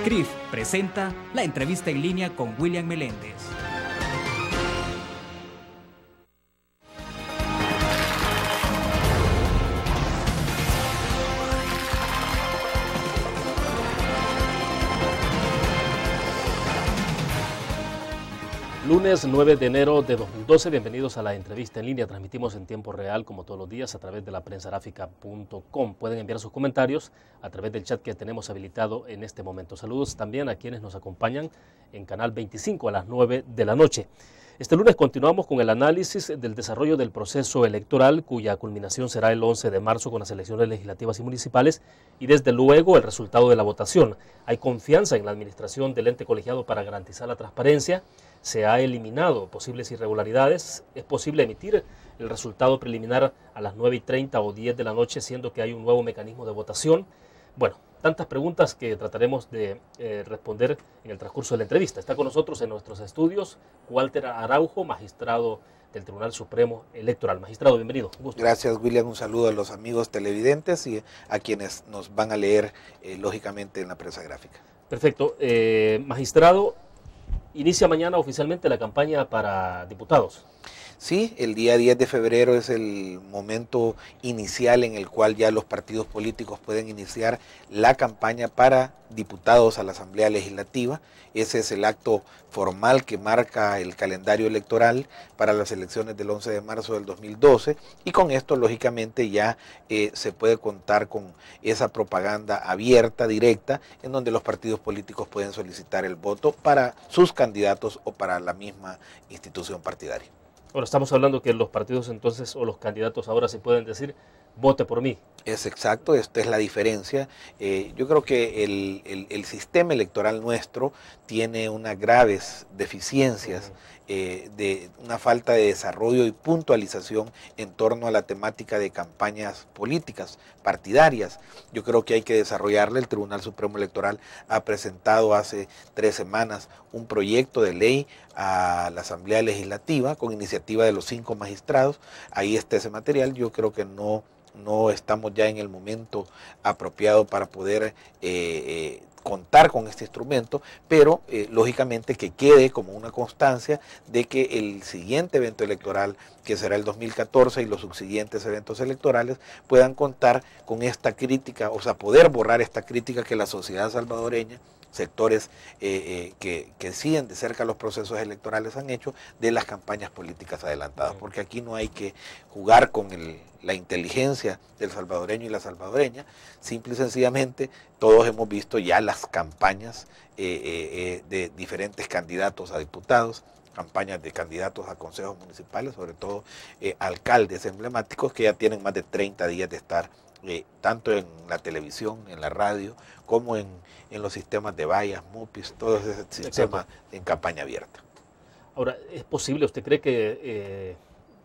CRIF presenta la entrevista en línea con William Meléndez. Lunes 9 de enero de 2012, bienvenidos a la entrevista en línea. Transmitimos en tiempo real, como todos los días, a través de la prensagráfica.com. Pueden enviar sus comentarios a través del chat que tenemos habilitado en este momento. Saludos también a quienes nos acompañan en Canal 25 a las 9 de la noche. Este lunes continuamos con el análisis del desarrollo del proceso electoral, cuya culminación será el 11 de marzo con las elecciones legislativas y municipales, y desde luego el resultado de la votación. Hay confianza en la administración del ente colegiado para garantizar la transparencia. Se ha eliminado posibles irregularidades. Es posible emitir el resultado preliminar a las 9:30 o 10 de la noche, siendo que hay un nuevo mecanismo de votación. Bueno, tantas preguntas que trataremos de responder en el transcurso de la entrevista. Está con nosotros en nuestros estudios Walter Araujo, magistrado del Tribunal Supremo Electoral. Magistrado, bienvenido. Un gusto. Gracias, William. Un saludo a los amigos televidentes y a quienes nos van a leer, lógicamente, en la prensa gráfica. Perfecto. Magistrado, inicia mañana oficialmente la campaña para diputados. Sí, el día 10 de febrero es el momento inicial en el cual ya los partidos políticos pueden iniciar la campaña para diputados a la Asamblea Legislativa. Ese es el acto formal que marca el calendario electoral para las elecciones del 11 de marzo del 2012 y con esto lógicamente ya se puede contar con esa propaganda abierta, directa, en donde los partidos políticos pueden solicitar el voto para sus candidatos o para la misma institución partidaria. Ahora estamos hablando que los partidos entonces o los candidatos ahora se pueden decir vote por mí. Es exacto, esta es la diferencia. Yo creo que el sistema electoral nuestro tiene unas graves deficiencias, de una falta de desarrollo y puntualización en torno a la temática de campañas políticas, partidarias. Yo creo que hay que desarrollarla. El Tribunal Supremo Electoral ha presentado hace 3 semanas un proyecto de ley a la Asamblea Legislativa con iniciativa de los 5 magistrados. Ahí está ese material. Yo creo que no estamos ya en el momento apropiado para poder contar con este instrumento, pero lógicamente que quede como una constancia de que el siguiente evento electoral, que será el 2014, y los subsiguientes eventos electorales puedan contar con esta crítica, o sea, poder borrar esta crítica que la sociedad salvadoreña, sectores que siguen de cerca los procesos electorales han hecho de las campañas políticas adelantadas, porque aquí no hay que jugar con la inteligencia del salvadoreño y la salvadoreña. Simple y sencillamente todos hemos visto ya las campañas de diferentes candidatos a diputados, campañas de candidatos a consejos municipales, sobre todo alcaldes emblemáticos que ya tienen más de 30 días de estar tanto en la televisión, en la radio, como en los sistemas de vallas, MUPIs, todo ese sistema en campaña abierta. Ahora, ¿es posible, usted cree que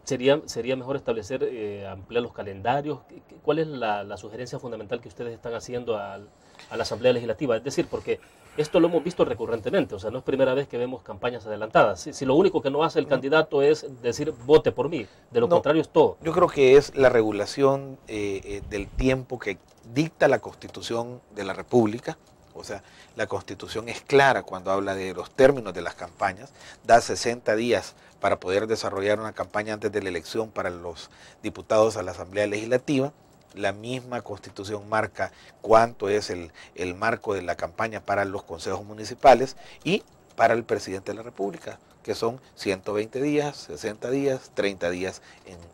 sería mejor establecer, ampliar los calendarios? ¿Cuál es la sugerencia fundamental que ustedes están haciendo a la Asamblea Legislativa? Es decir, porque esto lo hemos visto recurrentemente, o sea, no es primera vez que vemos campañas adelantadas. Si lo único que no hace el candidato es decir vote por mí, de lo contrario es todo. Yo creo que es la regulación del tiempo que dicta la Constitución de la República. O sea, la Constitución es clara cuando habla de los términos de las campañas, da 60 días para poder desarrollar una campaña antes de la elección para los diputados a la Asamblea Legislativa. La misma Constitución marca cuánto es el marco de la campaña para los consejos municipales y para el presidente de la República, que son 120 días, 60 días, 30 días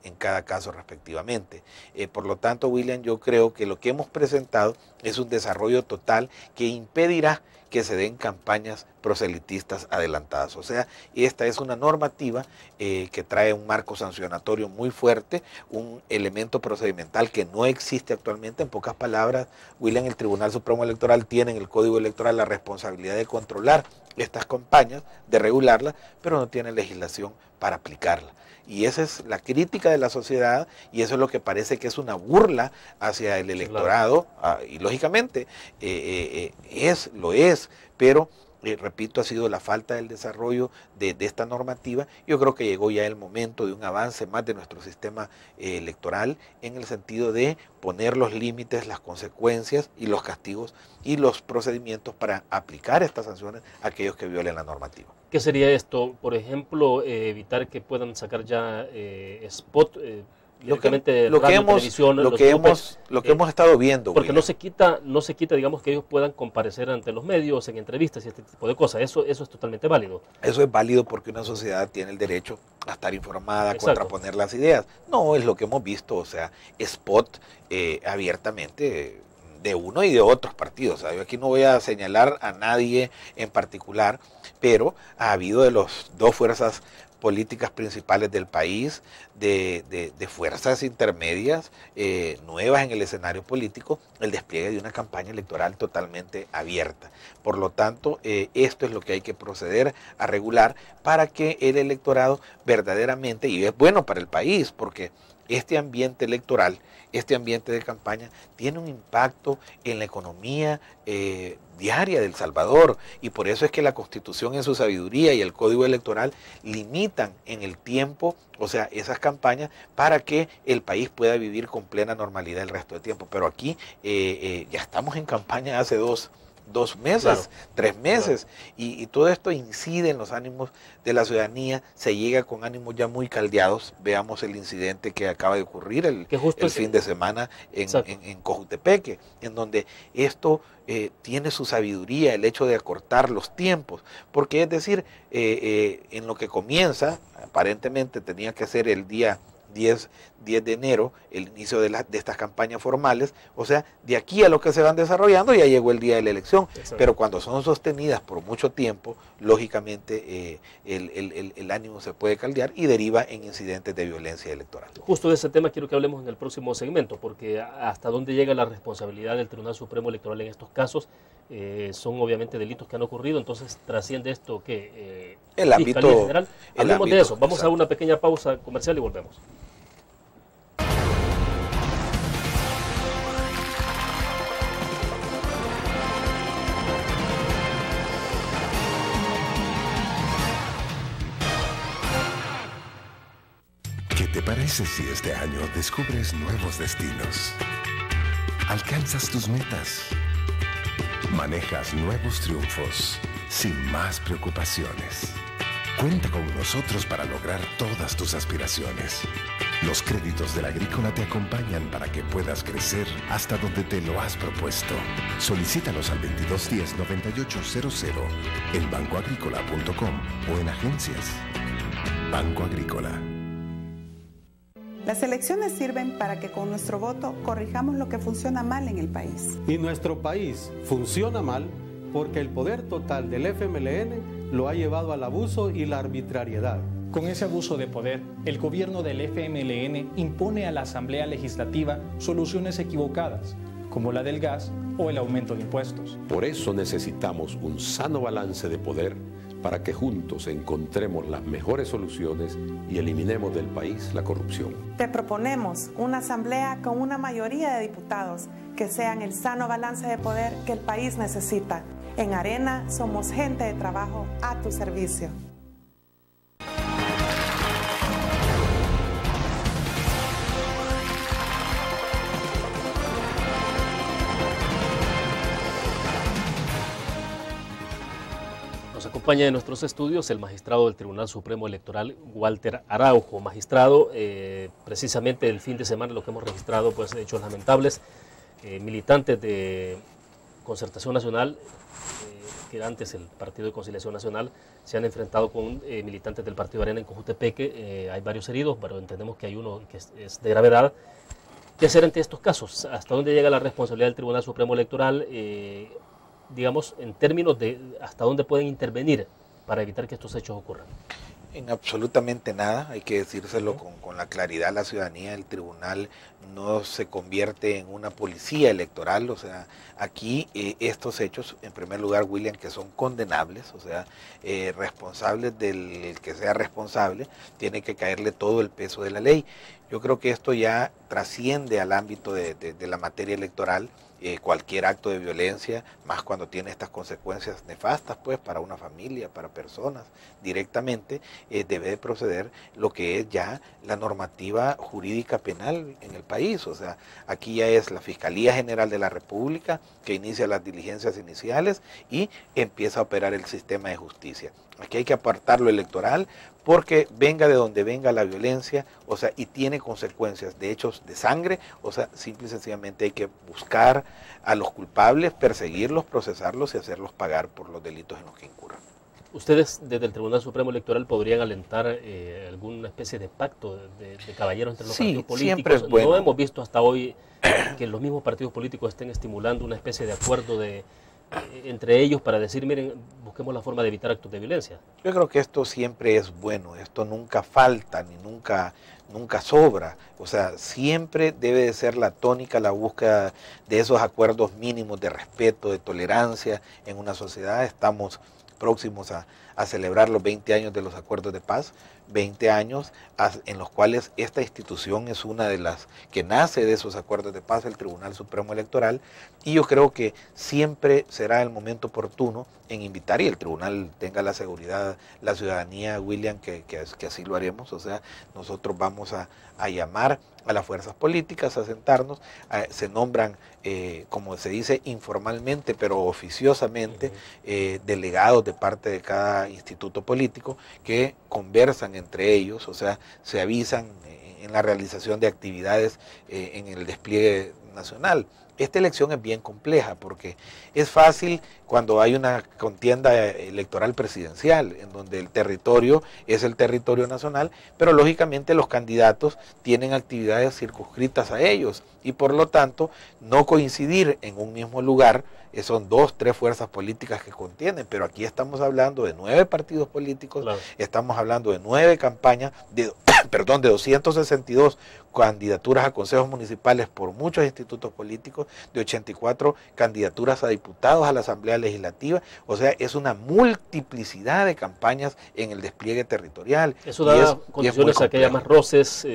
en cada caso respectivamente. Por lo tanto, William, yo creo que lo que hemos presentado es un desarrollo total que impedirá que se den campañas proselitistas adelantadas. O sea, esta es una normativa que trae un marco sancionatorio muy fuerte, un elemento procedimental que no existe actualmente. En pocas palabras, William, el Tribunal Supremo Electoral tiene en el Código Electoral la responsabilidad de controlar estas campañas, de regularlas, pero no tiene legislación para aplicarla. Y esa es la crítica de la sociedad y eso es lo que parece que es una burla hacia el electorado. Y lógicamente lo es, pero repito, ha sido la falta del desarrollo de esta normativa. Yo creo que llegó ya el momento de un avance más de nuestro sistema electoral en el sentido de poner los límites, las consecuencias y los castigos y los procedimientos para aplicar estas sanciones a aquellos que violen la normativa. ¿Qué sería esto? Por ejemplo, evitar que puedan sacar ya spot, lo que hemos estado viendo, porque no se quita, digamos, que ellos puedan comparecer ante los medios en entrevistas y este tipo de cosas. Eso es totalmente válido. Eso es válido porque una sociedad tiene el derecho a estar informada, a Exacto. contraponer las ideas. No es lo que hemos visto, o sea, spot abiertamente de uno y de otros partidos. O sea, yo aquí no voy a señalar a nadie en particular, pero ha habido de las dos fuerzas políticas principales del país, de fuerzas intermedias nuevas en el escenario político, el despliegue de una campaña electoral totalmente abierta. Por lo tanto, esto es lo que hay que proceder a regular para que el electorado verdaderamente, y es bueno para el país, porque este ambiente electoral, este ambiente de campaña, tiene un impacto en la economía diaria de El Salvador, y por eso es que la Constitución en su sabiduría y el Código Electoral limitan en el tiempo, o sea, esas campañas para que el país pueda vivir con plena normalidad el resto del tiempo. Pero aquí ya estamos en campaña hace dos meses, claro, 3 meses, claro. Y todo esto incide en los ánimos de la ciudadanía, se llega con ánimos ya muy caldeados. Veamos el incidente que acaba de ocurrir el fin de semana en Cojutepeque, en donde esto tiene su sabiduría, el hecho de acortar los tiempos, porque es decir, en lo que comienza, aparentemente tenía que ser el día 10 de enero, el inicio de estas campañas formales, o sea, de aquí a lo que se van desarrollando ya llegó el día de la elección. Exacto. Pero cuando son sostenidas por mucho tiempo, lógicamente el ánimo se puede caldear y deriva en incidentes de violencia electoral. Justo de ese tema quiero que hablemos en el próximo segmento, porque hasta dónde llega la responsabilidad del Tribunal Supremo Electoral en estos casos. Son obviamente delitos que han ocurrido, entonces trasciende esto que el ámbito general. Hablemos de eso, vamos a una pequeña pausa comercial y volvemos. ¿Qué te parece si este año descubres nuevos destinos? Alcanzas tus metas. Manejas nuevos triunfos sin más preocupaciones. Cuenta con nosotros para lograr todas tus aspiraciones. Los créditos de la Agrícola te acompañan para que puedas crecer hasta donde te lo has propuesto. Solicítalos al 2210-9800 en bancoagricola.com o en agencias. Banco Agrícola. Las elecciones sirven para que con nuestro voto corrijamos lo que funciona mal en el país. Y nuestro país funciona mal porque el poder total del FMLN lo ha llevado al abuso y la arbitrariedad. Con ese abuso de poder, el gobierno del FMLN impone a la Asamblea Legislativa soluciones equivocadas, como la del gas o el aumento de impuestos. Por eso necesitamos un sano balance de poder para que juntos encontremos las mejores soluciones y eliminemos del país la corrupción. Te proponemos una asamblea con una mayoría de diputados que sean el sano balance de poder que el país necesita. En Arena somos gente de trabajo a tu servicio. Acompaña en nuestros estudios el magistrado del Tribunal Supremo Electoral, Walter Araujo. Magistrado, precisamente el fin de semana lo que hemos registrado, pues hechos lamentables, militantes de Concertación Nacional, que era antes el Partido de Conciliación Nacional, se han enfrentado con militantes del Partido Arena en Cojutepeque. Hay varios heridos, pero entendemos que hay uno que es de gravedad. ¿Qué hacer ante estos casos? ¿Hasta dónde llega la responsabilidad del Tribunal Supremo Electoral? Digamos, en términos de hasta dónde pueden intervenir para evitar que estos hechos ocurran. En absolutamente nada, hay que decírselo con la claridad a la ciudadanía. El tribunal no se convierte en una policía electoral, o sea, aquí estos hechos, en primer lugar, William, que son condenables, o sea, responsables del que sea responsable, tiene que caerle todo el peso de la ley. Yo creo que esto ya trasciende al ámbito de la materia electoral. cualquier acto de violencia, más cuando tiene estas consecuencias nefastas pues para una familia, para personas directamente, debe de proceder lo que es ya la normativa jurídica penal en el país. O sea, aquí ya es la Fiscalía General de la República que inicia las diligencias iniciales y empieza a operar el sistema de justicia. Aquí hay que apartar lo electoral porque venga de donde venga la violencia, o sea, y tiene consecuencias de hechos de sangre, o sea, simple y sencillamente hay que buscar a los culpables, perseguirlos, procesarlos y hacerlos pagar por los delitos en los que incurran. ¿Ustedes desde el Tribunal Supremo Electoral podrían alentar alguna especie de pacto de caballeros entre los partidos políticos? Siempre es bueno. No hemos visto hasta hoy que los mismos partidos políticos estén estimulando una especie de acuerdo entre ellos para decir, miren, busquemos la forma de evitar actos de violencia. Yo creo que esto siempre es bueno, esto nunca falta ni nunca sobra, o sea, siempre debe de ser la tónica la búsqueda de esos acuerdos mínimos de respeto, de tolerancia en una sociedad. Estamos próximos a celebrar los 20 años de los acuerdos de paz, 20 años en los cuales esta institución es una de las que nace de esos acuerdos de paz, el Tribunal Supremo Electoral, y yo creo que siempre será el momento oportuno en invitar, y el tribunal tenga la seguridad, la ciudadanía, William, que así lo haremos. O sea, nosotros vamos a llamar a las fuerzas políticas a sentarnos, se nombran, como se dice informalmente, pero oficiosamente, delegados de parte de cada instituto político que conversan entre ellos, o sea, se avisan en la realización de actividades en el despliegue nacional. Esta elección es bien compleja porque es fácil cuando hay una contienda electoral presidencial en donde el territorio es el territorio nacional, pero lógicamente los candidatos tienen actividades circunscritas a ellos y por lo tanto no coincidir en un mismo lugar. Son 2, 3 fuerzas políticas que contienen, pero aquí estamos hablando de 9 partidos políticos, claro. Estamos hablando de 9 campañas, de 262 candidaturas a consejos municipales por muchos institutos políticos, de 84 candidaturas a diputados a la Asamblea Legislativa. O sea, es una multiplicidad de campañas en el despliegue territorial. Eso da condiciones a que haya más roces,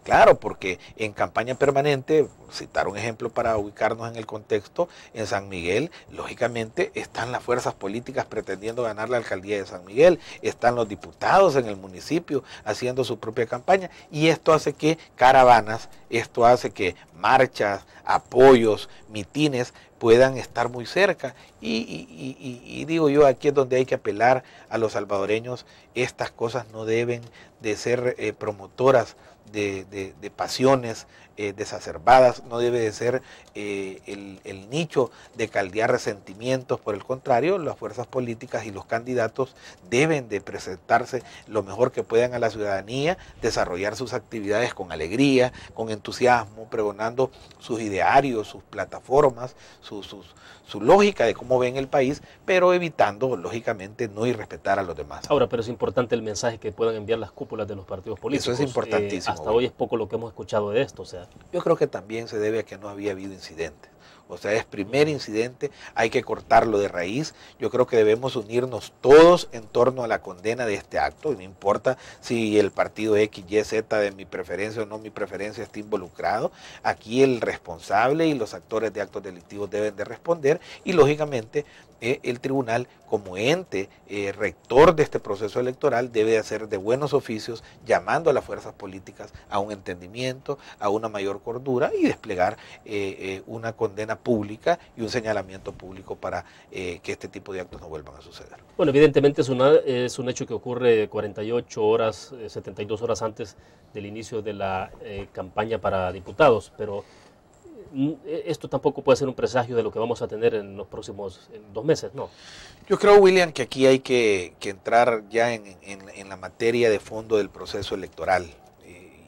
claro, porque en campaña permanente, citar un ejemplo para ubicarnos en el contexto, en San Miguel, lógicamente, están las fuerzas políticas pretendiendo ganar la alcaldía de San Miguel, están los diputados en el municipio haciendo su propia campaña, y esto hace que caravanas, esto hace que marchas, apoyos, mitines puedan estar muy cerca, y digo yo, aquí es donde hay que apelar a los salvadoreños. Estas cosas no deben de ser promotoras de pasiones desacerbadas, no debe de ser el nicho de caldear resentimientos. Por el contrario, las fuerzas políticas y los candidatos deben de presentarse lo mejor que puedan a la ciudadanía, desarrollar sus actividades con alegría, con entusiasmo, pregonando sus idearios, sus plataformas, su lógica de cómo ven el país, pero evitando, lógicamente, no irrespetar a los demás. Ahora, pero es importante el mensaje que puedan enviar las cúpulas de los partidos políticos. Eso es importantísimo. Hasta hoy es poco lo que hemos escuchado de esto. O sea, yo creo que también se debe a que no había habido incidentes. O sea, es primer incidente, hay que cortarlo de raíz. Yo creo que debemos unirnos todos en torno a la condena de este acto. No importa si el partido X, Y, Z de mi preferencia o no mi preferencia está involucrado. Aquí el responsable y los actores de actos delictivos deben de responder, y lógicamente el tribunal, como ente rector de este proceso electoral, debe de hacer de buenos oficios, llamando a las fuerzas políticas a un entendimiento, a una mayor cordura, y desplegar una condena pública y un señalamiento público para que este tipo de actos no vuelvan a suceder. Bueno, evidentemente es un hecho que ocurre 48 horas, 72 horas antes del inicio de la campaña para diputados, pero esto tampoco puede ser un presagio de lo que vamos a tener en los próximos 2 meses, ¿no? Yo creo, William, que aquí hay que entrar ya en la materia de fondo del proceso electoral.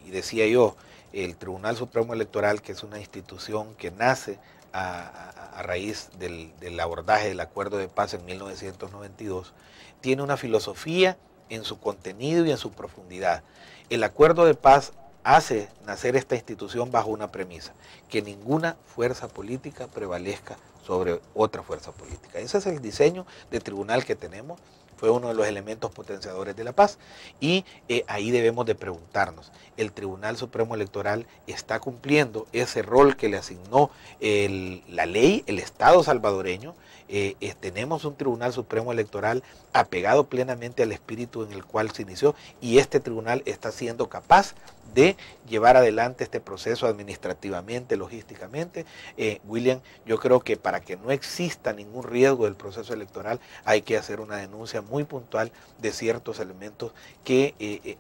Y decía yo, el Tribunal Supremo Electoral, que es una institución que nace a raíz del abordaje del Acuerdo de Paz en 1992, tiene una filosofía en su contenido y en su profundidad. El Acuerdo de Paz hace nacer esta institución bajo una premisa: que ninguna fuerza política prevalezca sobre otra fuerza política. Ese es el diseño de tribunal que tenemos. Fue uno de los elementos potenciadores de la paz y ahí debemos de preguntarnos, ¿el Tribunal Supremo Electoral está cumpliendo ese rol que le asignó la ley, el Estado salvadoreño? Tenemos un Tribunal Supremo Electoral apegado plenamente al espíritu en el cual se inició y este tribunal está siendo capaz de llevar adelante este proceso administrativamente, logísticamente. William, yo creo que para que no exista ningún riesgo del proceso electoral hay que hacer una denuncia muy puntual de ciertos elementos que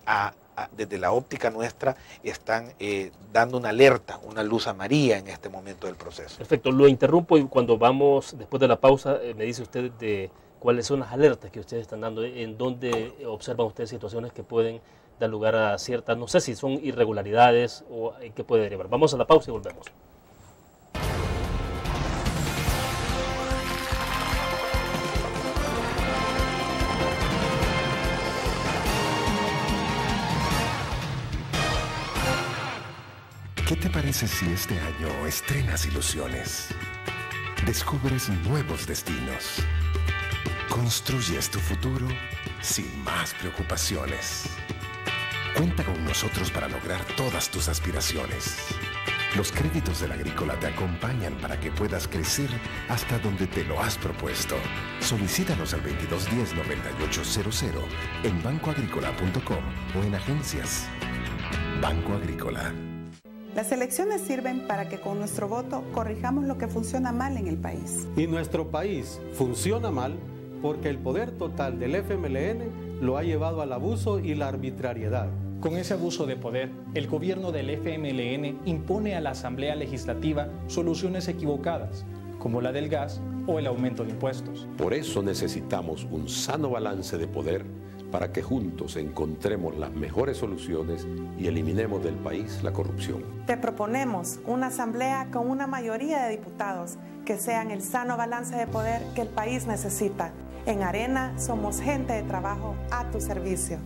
desde la óptica nuestra están dando una alerta, una luz amarilla en este momento del proceso. Perfecto, lo interrumpo y cuando vamos después de la pausa me dice usted de cuáles son las alertas que ustedes están dando, en dónde observan ustedes situaciones que pueden dar lugar a ciertas, no sé si son irregularidades o en qué puede derivar. Vamos a la pausa y volvemos. ¿Qué te parece si este año estrenas ilusiones? Descubres nuevos destinos. Construyes tu futuro sin más preocupaciones. Cuenta con nosotros para lograr todas tus aspiraciones. Los créditos del Agrícola te acompañan para que puedas crecer hasta donde te lo has propuesto. Solicítanos al 2210-9800 en bancoagricola.com o en agencias. Banco Agrícola. Las elecciones sirven para que con nuestro voto corrijamos lo que funciona mal en el país. Y nuestro país funciona mal porque el poder total del FMLN lo ha llevado al abuso y la arbitrariedad. Con ese abuso de poder, el gobierno del FMLN impone a la Asamblea Legislativa soluciones equivocadas, como la del gas o el aumento de impuestos. Por eso necesitamos un sano balance de poder para que juntos encontremos las mejores soluciones y eliminemos del país la corrupción. Te proponemos una asamblea con una mayoría de diputados que sean el sano balance de poder que el país necesita. En Arena somos gente de trabajo a tu servicio.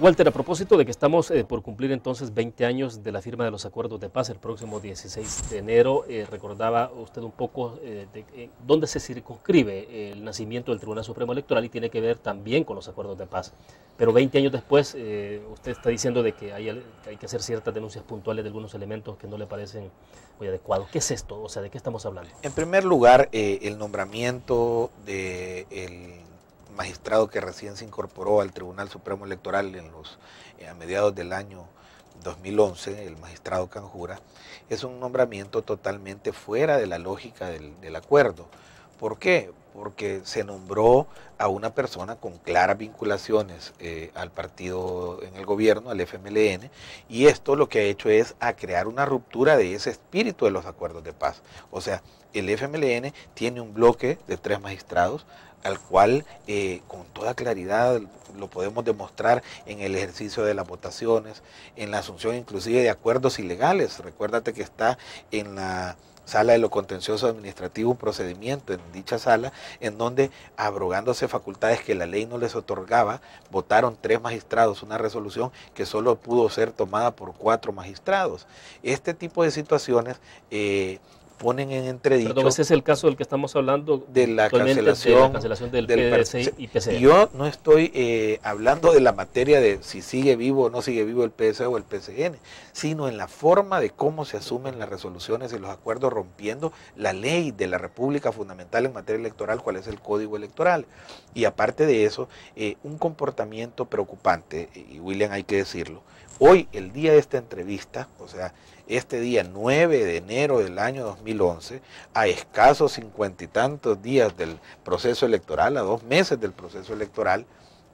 Walter, a propósito de que estamos por cumplir entonces 20 años de la firma de los acuerdos de paz el próximo 16 de enero, recordaba usted un poco de dónde se circunscribe el nacimiento del Tribunal Supremo Electoral y tiene que ver también con los acuerdos de paz. Pero 20 años después, usted está diciendo de que hay que hacer ciertas denuncias puntuales de algunos elementos que no le parecen muy adecuados. ¿Qué es esto? O sea, ¿de qué estamos hablando? En primer lugar, el nombramiento del magistrado que recién se incorporó al Tribunal Supremo Electoral a mediados del año 2011, el magistrado Canjura, es un nombramiento totalmente fuera de la lógica del acuerdo. ¿Por qué? Porque se nombró a una persona con claras vinculaciones al partido en el gobierno, al FMLN, y esto lo que ha hecho es a crear una ruptura de ese espíritu de los acuerdos de paz. O sea, el FMLN tiene un bloque de 3 magistrados, al cual con toda claridad lo podemos demostrar en el ejercicio de las votaciones, en la asunción inclusive de acuerdos ilegales. Recuérdate que está en la sala de lo contencioso administrativo un procedimiento en dicha sala en donde, abrogándose facultades que la ley no les otorgaba, votaron 3 magistrados una resolución que solo pudo ser tomada por 4 magistrados. Este tipo de situaciones ponen en entredicho. Perdón, ese es el caso del que estamos hablando, de la cancelación del PDC y PCM. Yo no estoy hablando de la materia de si sigue vivo o no sigue vivo el PSE o el PCN, sino en la forma de cómo se asumen las resoluciones y los acuerdos rompiendo la ley de la República fundamental en materia electoral, cuál es el Código Electoral. Y aparte de eso, un comportamiento preocupante, y William hay que decirlo, hoy, el día de esta entrevista, o sea, este día 9 de enero del año 2011, a escasos 50 y tantos días del proceso electoral, a 2 meses del proceso electoral,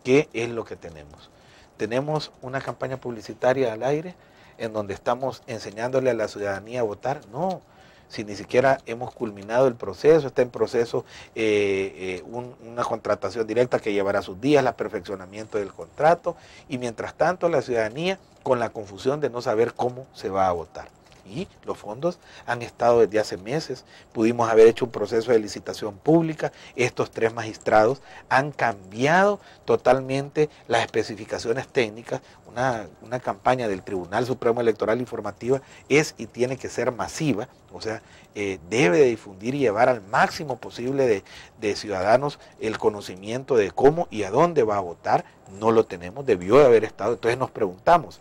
¿qué es lo que tenemos? Tenemos una campaña publicitaria al aire en donde estamos enseñándole a la ciudadanía a votar. No, si ni siquiera hemos culminado el proceso, está en proceso una contratación directa que llevará sus días, el perfeccionamiento del contrato, y mientras tanto la ciudadanía con la confusión de no saber cómo se va a votar. Y los fondos han estado desde hace meses. Pudimos haber hecho un proceso de licitación pública. Estos 3 magistrados han cambiado totalmente las especificaciones técnicas. Una campaña del Tribunal Supremo Electoral informativa es y tiene que ser masiva, o sea, debe de difundir y llevar al máximo posible de ciudadanos el conocimiento de cómo y a dónde va a votar. No lo tenemos, debió de haber estado. Entonces nos preguntamos,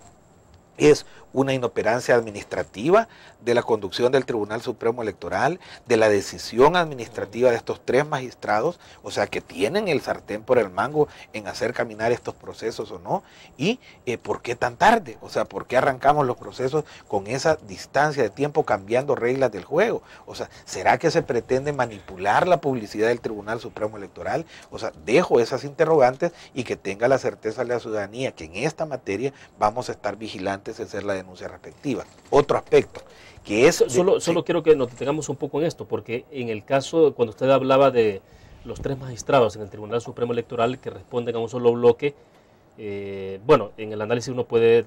¿es una inoperancia administrativa de la conducción del Tribunal Supremo Electoral, de la decisión administrativa de estos 3 magistrados, o sea, que tienen el sartén por el mango en hacer caminar estos procesos o no? ¿Y por qué tan tarde? O sea, ¿por qué arrancamos los procesos con esa distancia de tiempo cambiando reglas del juego? O sea, ¿será que se pretende manipular la publicidad del Tribunal Supremo Electoral? O sea, dejo esas interrogantes y que tenga la certeza de la ciudadanía que en esta materia vamos a estar vigilantes en hacer la denuncia respectiva. Otro aspecto, que es... Solo quiero que nos detengamos un poco en esto, porque en el caso, cuando usted hablaba de los 3 magistrados en el Tribunal Supremo Electoral que responden a un solo bloque, bueno, en el análisis uno puede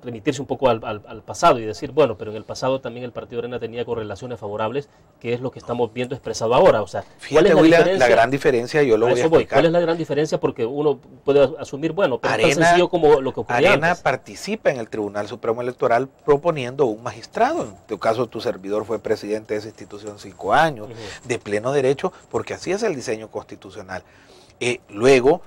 remitirse un poco al pasado y decir, bueno, pero en el pasado también el Partido Arena tenía correlaciones favorables, que es lo que estamos viendo expresado ahora. O sea, ¿cuál es la gran diferencia? Yo lo voy a explicar. ¿Cuál es la gran diferencia? Porque uno puede asumir, bueno, pero es tan sencillo como lo que ocurría Arena antes. participa en el Tribunal Supremo Electoral proponiendo un magistrado. En tu caso, tu servidor fue presidente de esa institución 5 años, de pleno derecho, porque así es el diseño constitucional. Luego,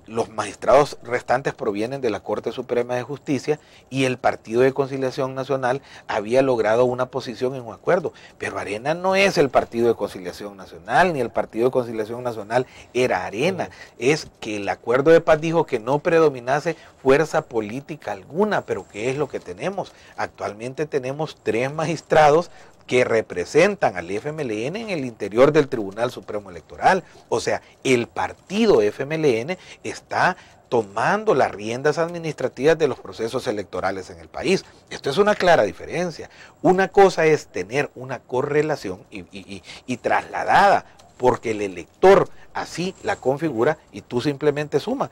los magistrados restantes provienen de la Corte Suprema de Justicia y el Partido de Conciliación Nacional había logrado una posición en un acuerdo. Pero Arena no es el Partido de Conciliación Nacional, ni el Partido de Conciliación Nacional era Arena. Es que el acuerdo de paz dijo que no predominase fuerza política alguna, pero ¿qué es lo que tenemos? Actualmente tenemos 3 magistrados que representan al FMLN en el interior del Tribunal Supremo Electoral. O sea, el partido FMLN está tomando las riendas administrativas de los procesos electorales en el país. Esto es una clara diferencia. Una cosa es tener una correlación y trasladada, porque el elector así la configura y tú simplemente suma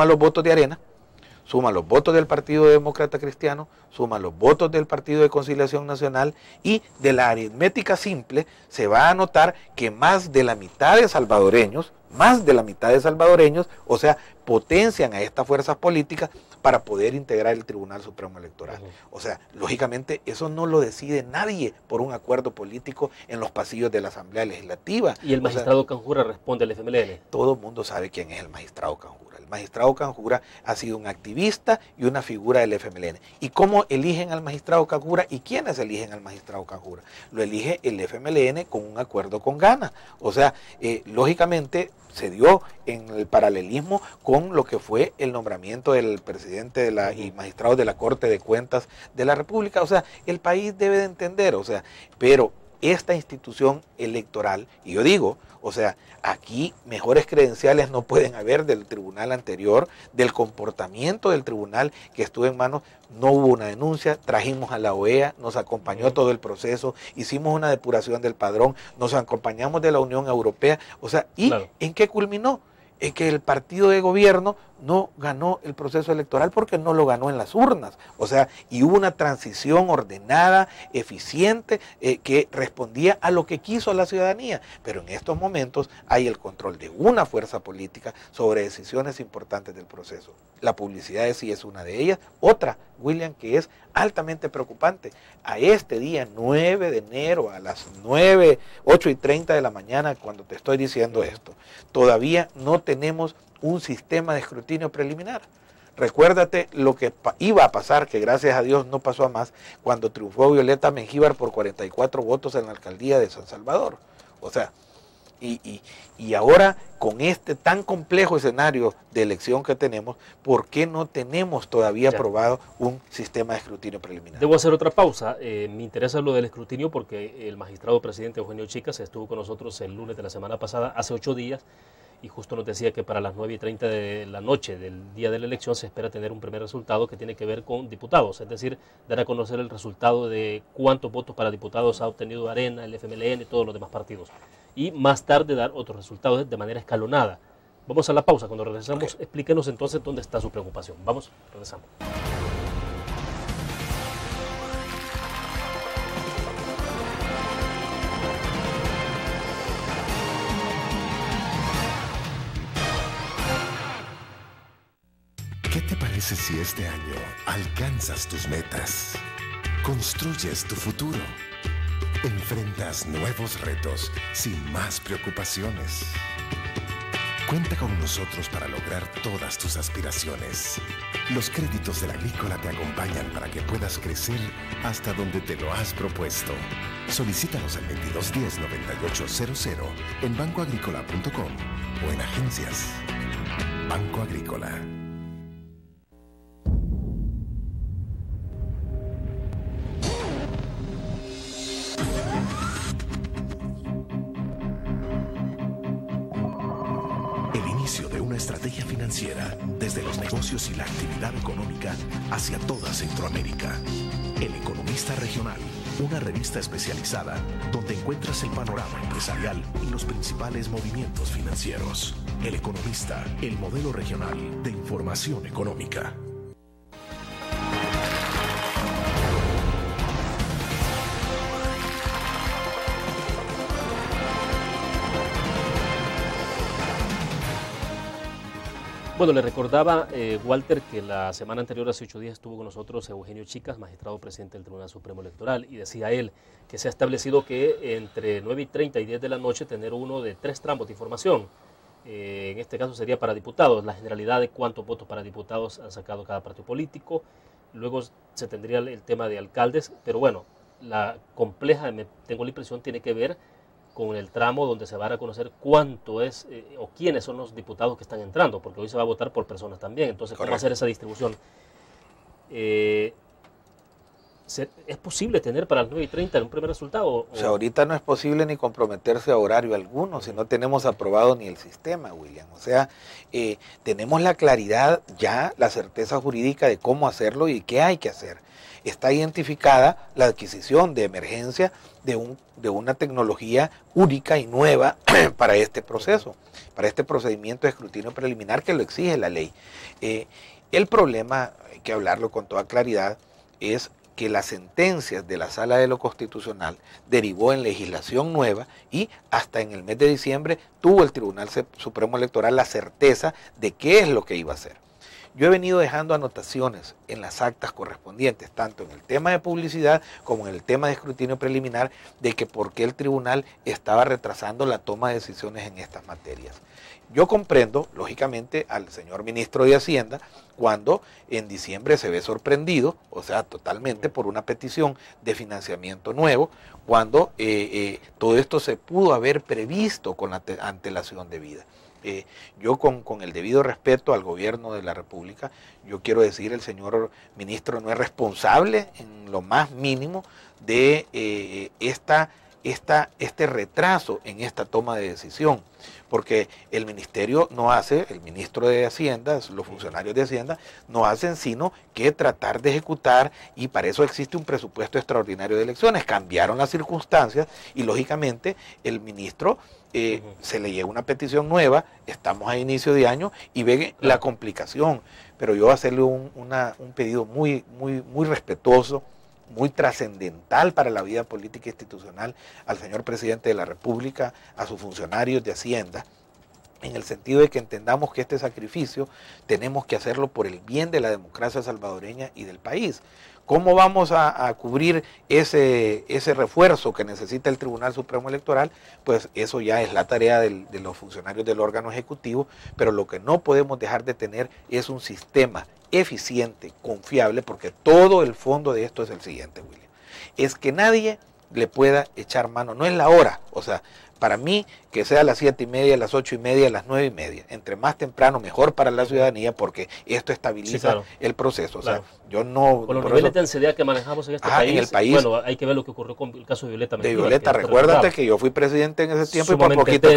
los votos de Arena, suma los votos del Partido Demócrata Cristiano, suma los votos del Partido de Conciliación Nacional y de la aritmética simple se va a notar que más de la mitad de salvadoreños, o sea, potencian a estas fuerzas políticas para poder integrar el Tribunal Supremo Electoral. O sea, lógicamente eso no lo decide nadie por un acuerdo político en los pasillos de la Asamblea Legislativa. ¿Y el magistrado Canjura responde al FMLN? Todo el mundo sabe quién es el magistrado Canjura. El magistrado Canjura ha sido un activista y una figura del FMLN. ¿Y cómo eligen al magistrado Canjura y quiénes eligen al magistrado Canjura? Lo elige el FMLN con un acuerdo con Gana. O sea, lógicamente se dio en el paralelismo con lo que fue el nombramiento del presidente y magistrados de la Corte de Cuentas de la República. O sea, el país debe de entender, o sea, pero esta institución electoral, y yo digo, o sea, aquí mejores credenciales no pueden haber del tribunal anterior, del comportamiento del tribunal que estuvo en manos. No hubo una denuncia, trajimos a la OEA, nos acompañó todo el proceso, hicimos una depuración del padrón, nos acompañamos de la Unión Europea, o sea, ¿y en qué culminó? En que el partido de gobierno no ganó el proceso electoral porque no lo ganó en las urnas. O sea, y hubo una transición ordenada, eficiente, que respondía a lo que quiso la ciudadanía. Pero en estos momentos hay el control de una fuerza política sobre decisiones importantes del proceso. La publicidad sí es una de ellas. Otra, William, que es altamente preocupante. A este día, 9 de enero, a las 8:30 de la mañana, cuando te estoy diciendo esto, todavía no tenemos un sistema de escrutinio preliminar. Recuérdate lo que iba a pasar, que gracias a Dios no pasó a más, cuando triunfó Violeta Mengíbar por 44 votos en la alcaldía de San Salvador. O sea, y ahora con este tan complejo escenario de elección que tenemos, ¿por qué no tenemos todavía aprobado un sistema de escrutinio preliminar? Debo hacer otra pausa. Me interesa lo del escrutinio porque el magistrado presidente Eugenio Chicas estuvo con nosotros el lunes de la semana pasada, hace 8 días, y justo nos decía que para las 9:30 de la noche del día de la elección se espera tener un primer resultado que tiene que ver con diputados, es decir, dar a conocer el resultado de cuántos votos para diputados ha obtenido Arena, el FMLN y todos los demás partidos. Y más tarde dar otros resultados de manera escalonada. Vamos a la pausa. Cuando regresamos, explíquenos entonces dónde está su preocupación. Vamos, regresamos. parece si este año alcanzas tus metas? Construyes tu futuro. Enfrentas nuevos retos sin más preocupaciones. Cuenta con nosotros para lograr todas tus aspiraciones. Los créditos del Agrícola te acompañan para que puedas crecer hasta donde te lo has propuesto. Solicítalos al 2210-9800 en bancoagricola.com o en agencias. Banco Agrícola. De una estrategia financiera desde los negocios y la actividad económica hacia toda Centroamérica. El Economista Regional, una revista especializada donde encuentras el panorama empresarial y los principales movimientos financieros. El Economista, el modelo regional de información económica. Bueno, le recordaba, Walter, que la semana anterior, hace 8 días, estuvo con nosotros Eugenio Chicas, magistrado presidente del Tribunal Supremo Electoral, y decía él que se ha establecido que entre 9:30 y 10 de la noche tener uno de 3 tramos de información. En este caso sería para diputados, la generalidad de cuántos votos para diputados han sacado cada partido político. Luego se tendría el tema de alcaldes, pero bueno, la compleja, tengo la impresión, tiene que ver con el tramo donde se va a conocer cuánto es o quiénes son los diputados que están entrando, porque hoy se va a votar por personas también. Entonces, ¿cómo hacer esa distribución? ¿Es posible tener para las 9:30 un primer resultado? O sea, ahorita no es posible ni comprometerse a horario alguno si no tenemos aprobado ni el sistema, William. O sea, tenemos la claridad ya, la certeza jurídica de cómo hacerlo y qué hay que hacer. Está identificada la adquisición de emergencia de una tecnología única y nueva para este proceso, para este procedimiento de escrutinio preliminar que lo exige la ley. El problema, hay que hablarlo con toda claridad, es que las sentencias de la Sala de lo Constitucional derivó en legislación nueva y hasta en el mes de diciembre tuvo el Tribunal Supremo Electoral la certeza de qué es lo que iba a hacer. Yo he venido dejando anotaciones en las actas correspondientes, tanto en el tema de publicidad como en el tema de escrutinio preliminar, de que por qué el tribunal estaba retrasando la toma de decisiones en estas materias. Yo comprendo, lógicamente, al señor ministro de Hacienda cuando en diciembre se ve sorprendido, o sea, totalmente por una petición de financiamiento nuevo, cuando todo esto se pudo haber previsto con la antelación debida. Yo con el debido respeto al gobierno de la República, yo quiero decir, el señor ministro no es responsable en lo más mínimo de este retraso en esta toma de decisión, porque el ministerio no hace, el ministro de Hacienda, los funcionarios de Hacienda, no hacen sino que tratar de ejecutar, y para eso existe un presupuesto extraordinario de elecciones. Cambiaron las circunstancias y lógicamente el ministro se le llega una petición nueva, estamos a inicio de año y ve la complicación, pero yo voy a hacerle un pedido muy respetuoso, muy trascendental para la vida política e institucional al señor presidente de la República, a sus funcionarios de Hacienda, en el sentido de que entendamos que este sacrificio tenemos que hacerlo por el bien de la democracia salvadoreña y del país. ¿Cómo vamos a cubrir ese refuerzo que necesita el Tribunal Supremo Electoral? Pues eso ya es la tarea de los funcionarios del órgano ejecutivo, pero lo que no podemos dejar de tener es un sistema eficiente, confiable, porque todo el fondo de esto es el siguiente, William. Es que nadie le pueda echar mano, no es la hora, o sea, para mí que sea a las 7:30, a las 8:30, a las 9:30, entre más temprano mejor para la ciudadanía, porque esto estabiliza el proceso. O sea, yo no... Con los niveles de ansiedad que manejamos en este país, bueno, hay que ver lo que ocurrió con el caso de Violeta Mendoza. De Violeta, recuérdate que yo fui presidente en ese tiempo y por poquito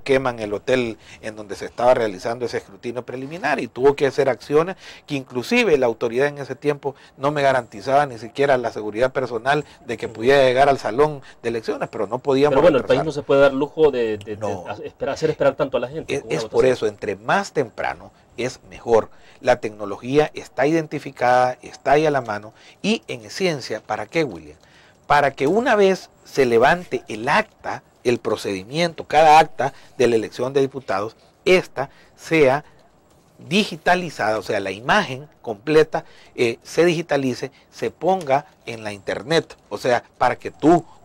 queman el hotel en donde se estaba realizando ese escrutinio preliminar y tuvo que hacer acciones que inclusive la autoridad en ese tiempo no me garantizaba ni siquiera la seguridad personal de que pudiera llegar al salón de elecciones, pero no podíamos... Pero bueno, el país no se puede dar lujo de hacer esperar tanto a la gente. Es por eso, entre más temprano es mejor. La tecnología está identificada, está ahí a la mano y en esencia, ¿para qué, William? Para que una vez se levante el acta, el procedimiento, cada acta de la elección de diputados, esta sea digitalizada, o sea, la imagen completa se digitalice, se ponga en la internet, o sea, para que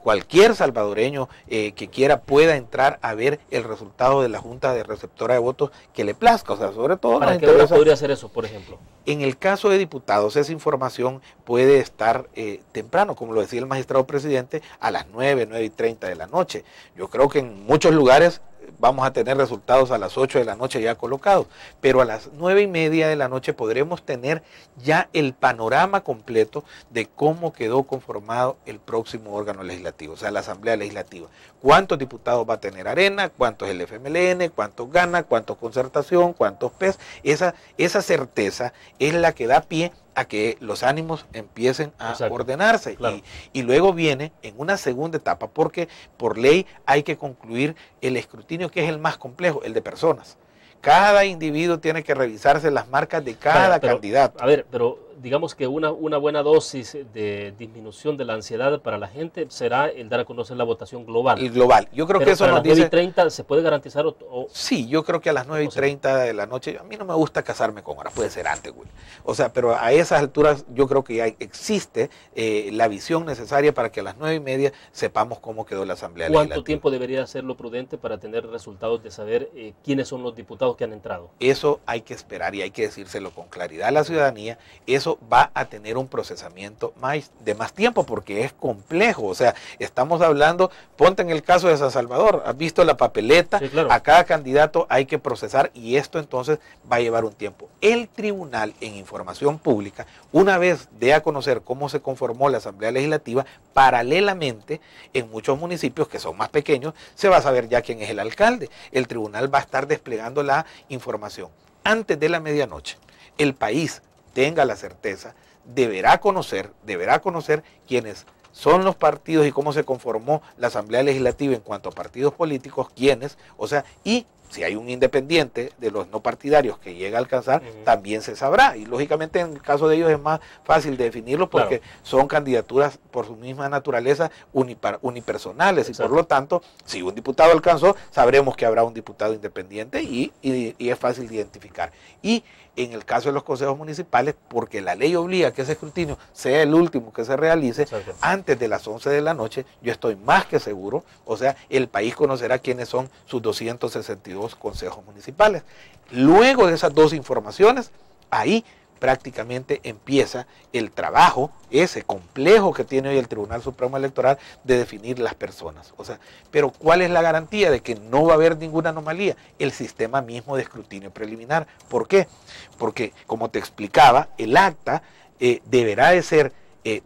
cualquier salvadoreño que quiera pueda entrar a ver el resultado de la Junta de Receptora de Votos que le plazca, o sea, sobre todo... ¿Para qué hora podría hacer eso, por ejemplo? En el caso de diputados, esa información puede estar temprano, como lo decía el magistrado presidente, a las 9:30 de la noche. Yo creo que en muchos lugares vamos a tener resultados a las 8 de la noche ya colocados, pero a las 9:30 de la noche podremos tener ya el panorama completo de cómo quedó conformado el próximo órgano legislativo, o sea, la Asamblea Legislativa. ¿Cuántos diputados va a tener Arena? ¿Cuántos el FMLN? ¿Cuántos gana? ¿Cuántos concertación? ¿Cuántos PES? Esa certeza es la que da pie a que los ánimos empiecen a ordenarse. Claro. Y luego viene en una segunda etapa, porque por ley hay que concluir el escrutinio, que es el más complejo, el de personas. Cada individuo tiene que revisarse las marcas de cada candidato. A ver, pero digamos que una buena dosis de disminución de la ansiedad para la gente será el dar a conocer la votación global. Y global. Yo creo que eso nos dice... ¿A las 9:30 se puede garantizar? Sí, yo creo que a las 9:30 de la noche, a mí no me gusta casarme con horas, puede ser antes, güey. O sea, pero a esas alturas yo creo que ya existe la visión necesaria para que a las 9:30 sepamos cómo quedó la Asamblea Legislativa. ¿Cuánto tiempo debería ser lo prudente para tener resultados de saber quiénes son los diputados que han entrado? Eso hay que esperar y hay que decírselo con claridad a la ciudadanía. Eso va a tener un procesamiento de más tiempo porque es complejo. O sea, estamos hablando, ponte en el caso de San Salvador, has visto la papeleta, sí, claro. A cada candidato hay que procesar y esto entonces va a llevar un tiempo. El tribunal en información pública, una vez dé a conocer cómo se conformó la Asamblea Legislativa, paralelamente en muchos municipios que son más pequeños, se va a saber ya quién es el alcalde. El tribunal va a estar desplegando la información. Antes de la medianoche, el país tenga la certeza, deberá conocer quiénes son los partidos y cómo se conformó la Asamblea Legislativa en cuanto a partidos políticos, quiénes, o sea, y si hay un independiente de los no partidarios que llega a alcanzar, también se sabrá. Y lógicamente en el caso de ellos es más fácil de definirlo porque son candidaturas por su misma naturaleza unipersonales. Exacto. Y por lo tanto, si un diputado alcanzó, sabremos que habrá un diputado independiente y es fácil de identificar. Y en el caso de los consejos municipales, porque la ley obliga que ese escrutinio sea el último que se realice, antes de las 11 de la noche, yo estoy más que seguro, o sea, el país conocerá quiénes son sus 262 consejos municipales. Luego de esas dos informaciones, ahí prácticamente empieza el trabajo, ese complejo que tiene hoy el Tribunal Supremo Electoral de definir las personas. O sea, pero ¿cuál es la garantía de que no va a haber ninguna anomalía? El sistema mismo de escrutinio preliminar. ¿Por qué? Porque, como te explicaba, el acta deberá de ser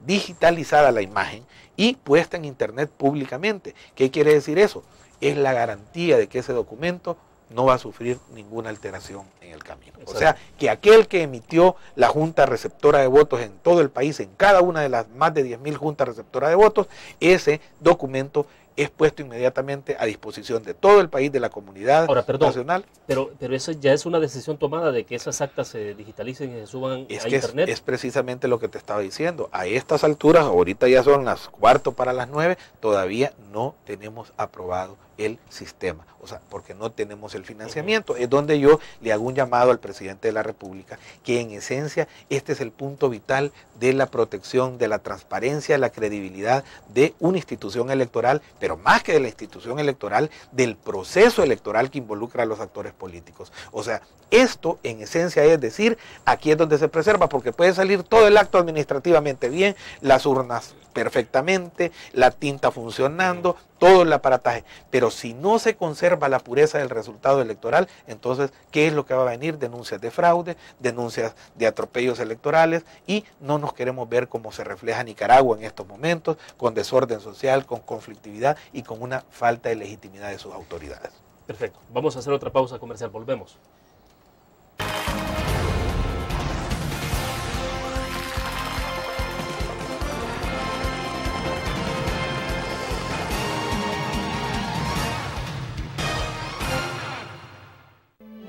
digitalizada la imagen y puesta en internet públicamente. ¿Qué quiere decir eso? Es la garantía de que ese documento no va a sufrir ninguna alteración en el camino. Exacto. O sea, que aquel que emitió la Junta Receptora de Votos en todo el país, en cada una de las más de 10.000 juntas receptoras de votos, ese documento es puesto inmediatamente a disposición de todo el país, de la comunidad nacional. Pero eso ya es una decisión tomada de que esas actas se digitalicen y se suban a internet. Es precisamente lo que te estaba diciendo. A estas alturas, ahorita ya son las 8:45, todavía no tenemos aprobado el sistema, o sea, porque no tenemos el financiamiento. Es donde yo le hago un llamado al presidente de la República, que en esencia este es el punto vital de la protección, de la transparencia, de la credibilidad de una institución electoral, pero más que de la institución electoral, del proceso electoral que involucra a los actores políticos. O sea, esto en esencia es decir, aquí es donde se preserva, porque puede salir todo el acto administrativamente bien, las urnas perfectamente, la tinta funcionando, todo el aparataje, pero si no se conserva la pureza del resultado electoral, entonces, ¿qué es lo que va a venir? Denuncias de fraude, denuncias de atropellos electorales, y no nos queremos ver como se refleja Nicaragua en estos momentos, con desorden social, con conflictividad y con una falta de legitimidad de sus autoridades. Perfecto, vamos a hacer otra pausa comercial, volvemos.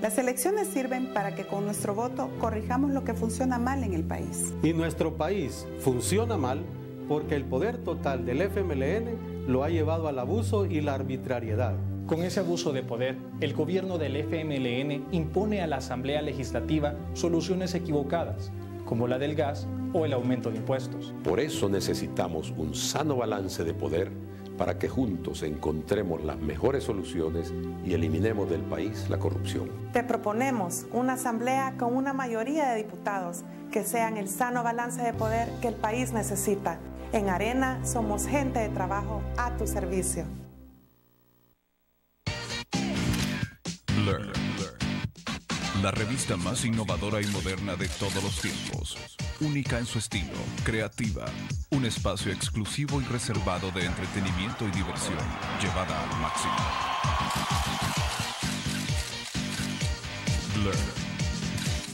Las elecciones sirven para que con nuestro voto corrijamos lo que funciona mal en el país. Y nuestro país funciona mal porque el poder total del FMLN lo ha llevado al abuso y la arbitrariedad. Con ese abuso de poder, el gobierno del FMLN impone a la Asamblea Legislativa soluciones equivocadas, como la del gas o el aumento de impuestos. Por eso necesitamos un sano balance de poder para que juntos encontremos las mejores soluciones y eliminemos del país la corrupción. Te proponemos una asamblea con una mayoría de diputados que sean el sano balance de poder que el país necesita. En Arena somos gente de trabajo a tu servicio. Learn. La revista más innovadora y moderna de todos los tiempos. Única en su estilo, creativa. Un espacio exclusivo y reservado de entretenimiento y diversión, llevada al máximo. Learn.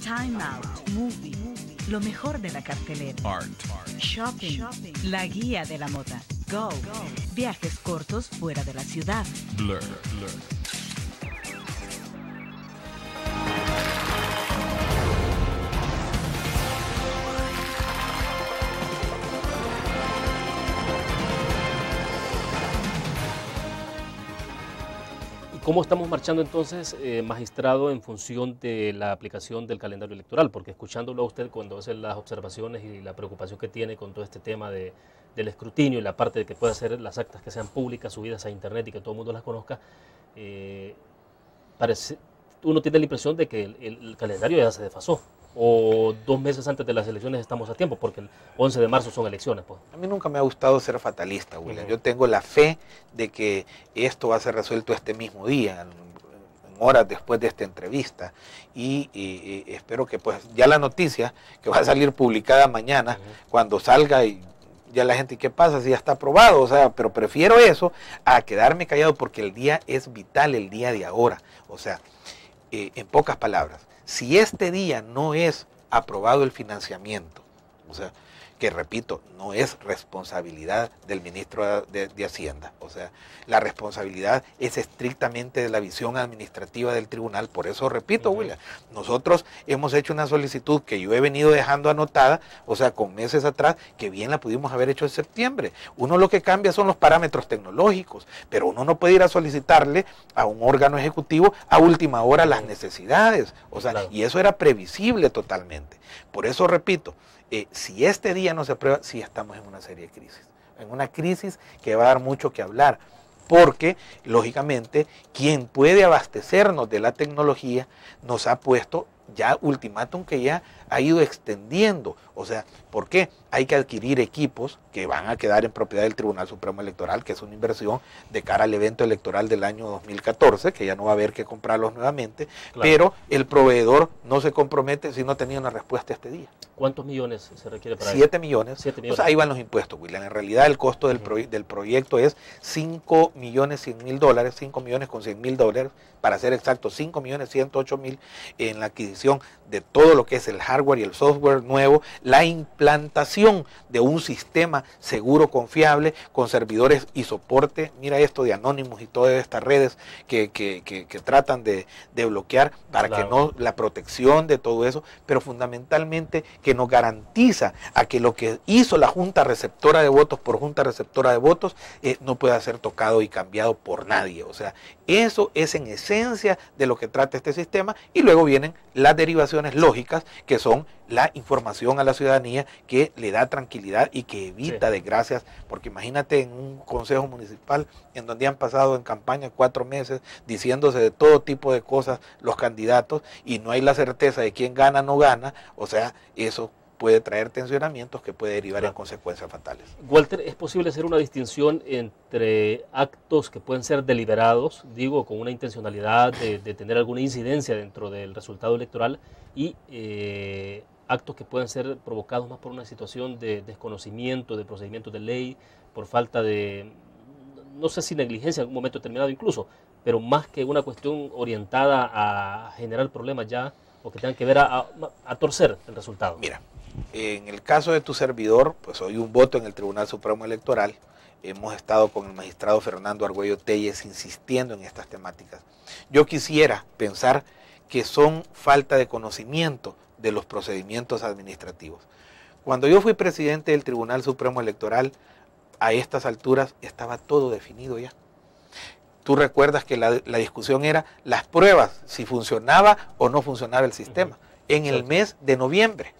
Time Out, Movie, lo mejor de la cartelera. Art. Shopping, la guía de la moda. Go, viajes cortos fuera de la ciudad. Blur. ¿Cómo estamos marchando entonces, magistrado, en función de la aplicación del calendario electoral? Porque escuchándolo a usted cuando hace las observaciones y la preocupación que tiene con todo este tema del escrutinio y la parte de que pueda hacer las actas que sean públicas, subidas a internet y que todo el mundo las conozca, uno tiene la impresión de que el calendario ya se desfasó. O 2 meses antes de las elecciones estamos a tiempo, porque el 11 de marzo son elecciones. Pues. A mí nunca me ha gustado ser fatalista, William. Yo tengo la fe de que esto va a ser resuelto este mismo día, en horas después de esta entrevista. Y espero que pues ya la noticia que va a salir publicada mañana, cuando salga y ya la gente, ¿qué pasa si ya está aprobado? O sea, pero prefiero eso a quedarme callado porque el día es vital, el día de ahora. O sea, en pocas palabras, si este día no es aprobado el financiamiento, o sea, que repito, no es responsabilidad del ministro de Hacienda, o sea, la responsabilidad es estrictamente de la visión administrativa del tribunal. Por eso repito, William, nosotros hemos hecho una solicitud que yo he venido dejando anotada, o sea, con meses atrás, que bien la pudimos haber hecho en septiembre. Uno lo que cambia son los parámetros tecnológicos, pero uno no puede ir a solicitarle a un órgano ejecutivo a última hora las necesidades, o sea, claro. Y eso era previsible totalmente. Por eso repito, si este día no se aprueba, sí estamos en una seria crisis, en una crisis que va a dar mucho que hablar, porque lógicamente quien puede abastecernos de la tecnología nos ha puesto ya ultimátum que ya ha ido extendiendo. O sea, ¿por qué? Hay que adquirir equipos que van a quedar en propiedad del Tribunal Supremo Electoral, que es una inversión de cara al evento electoral del año 2014, que ya no va a haber que comprarlos nuevamente, claro. Pero el proveedor no se compromete si no tenía una respuesta este día. ¿Cuántos millones se requiere para 7 millones. 7 millones. O sea, ahí van los impuestos, William. En realidad el costo del proyecto es $5.100.000, 5 millones con $100.000, para ser exacto, 5.108.000 en la adquisición de todo lo que es el hardware y el software nuevo, la implantación de un sistema seguro, confiable, con servidores y soporte. Mira esto de Anonymous y todas estas redes que tratan de bloquear para claro. Que no, la protección de todo eso, pero fundamentalmente que nos garantiza a que lo que hizo la Junta Receptora de Votos por Junta Receptora de Votos no pueda ser tocado y cambiado por nadie. O sea, eso es en esencia de lo que trata este sistema, y luego vienen las derivaciones lógicas, que son la información a la ciudadanía que le da tranquilidad y que evita desgracias, porque imagínate en un consejo municipal en donde han pasado en campaña 4 meses diciéndose de todo tipo de cosas los candidatos y no hay la certeza de quién gana o no gana. O sea, eso puede traer tensionamientos que puede derivar en consecuencias fatales. Walter, ¿es posible hacer una distinción entre actos que pueden ser deliberados, digo, con una intencionalidad de tener alguna incidencia dentro del resultado electoral, y actos que pueden ser provocados más por una situación de desconocimiento de procedimientos de ley, por falta de, no sé si negligencia en algún momento determinado incluso, pero más que una cuestión orientada a generar problemas ya, o que tengan que ver a torcer el resultado? Mira, en el caso de tu servidor, pues hoy un voto en el Tribunal Supremo Electoral. Hemos estado con el magistrado Fernando Argüello Telles insistiendo en estas temáticas. Yo quisiera pensar que son falta de conocimiento de los procedimientos administrativos. Cuando yo fui presidente del Tribunal Supremo Electoral, a estas alturas estaba todo definido ya. tú recuerdas que la discusión era las pruebas, si funcionaba o no funcionaba el sistema, en el mes de noviembre.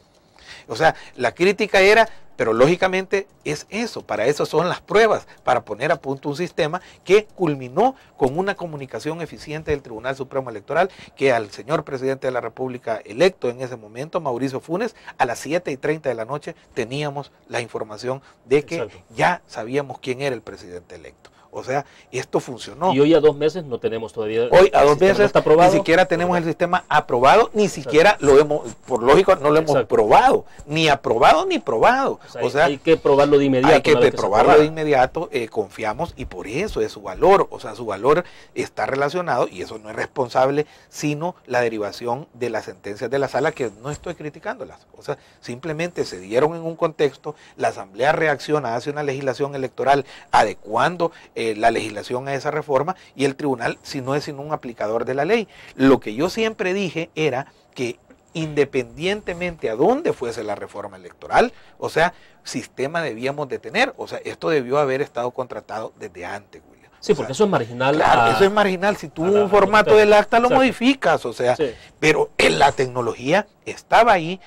O sea, la crítica era, pero lógicamente es eso, para eso son las pruebas, para poner a punto un sistema que culminó con una comunicación eficiente del Tribunal Supremo Electoral, que al señor presidente de la República electo en ese momento, Mauricio Funes, a las 7:30 de la noche teníamos la información de que ya sabíamos quién era el presidente electo. O sea, esto funcionó. Y hoy a 2 meses no tenemos todavía. Hoy a 2 meses está aprobado, ni siquiera tenemos el sistema aprobado, ni siquiera lo hemos, por lógico, no lo hemos probado, ni aprobado ni probado. O sea, hay que probarlo de inmediato. Hay que probarlo de inmediato, confiamos, y por eso es su valor. O sea, su valor está relacionado, y eso no es responsable, sino la derivación de las sentencias de la sala, que no estoy criticándolas. O sea, simplemente se dieron en un contexto, la Asamblea reacciona, hace una legislación electoral adecuando la legislación a esa reforma, y el tribunal, si no es sino un aplicador de la ley. Lo que yo siempre dije era que independientemente a dónde fuese la reforma electoral, o sea, sistema debíamos de tener. O sea, esto debió haber estado contratado desde antes, William. Sí, porque eso es marginal. Claro, eso es marginal. Si tú un formato del acta lo modificas, o sea, pero la tecnología estaba ahí,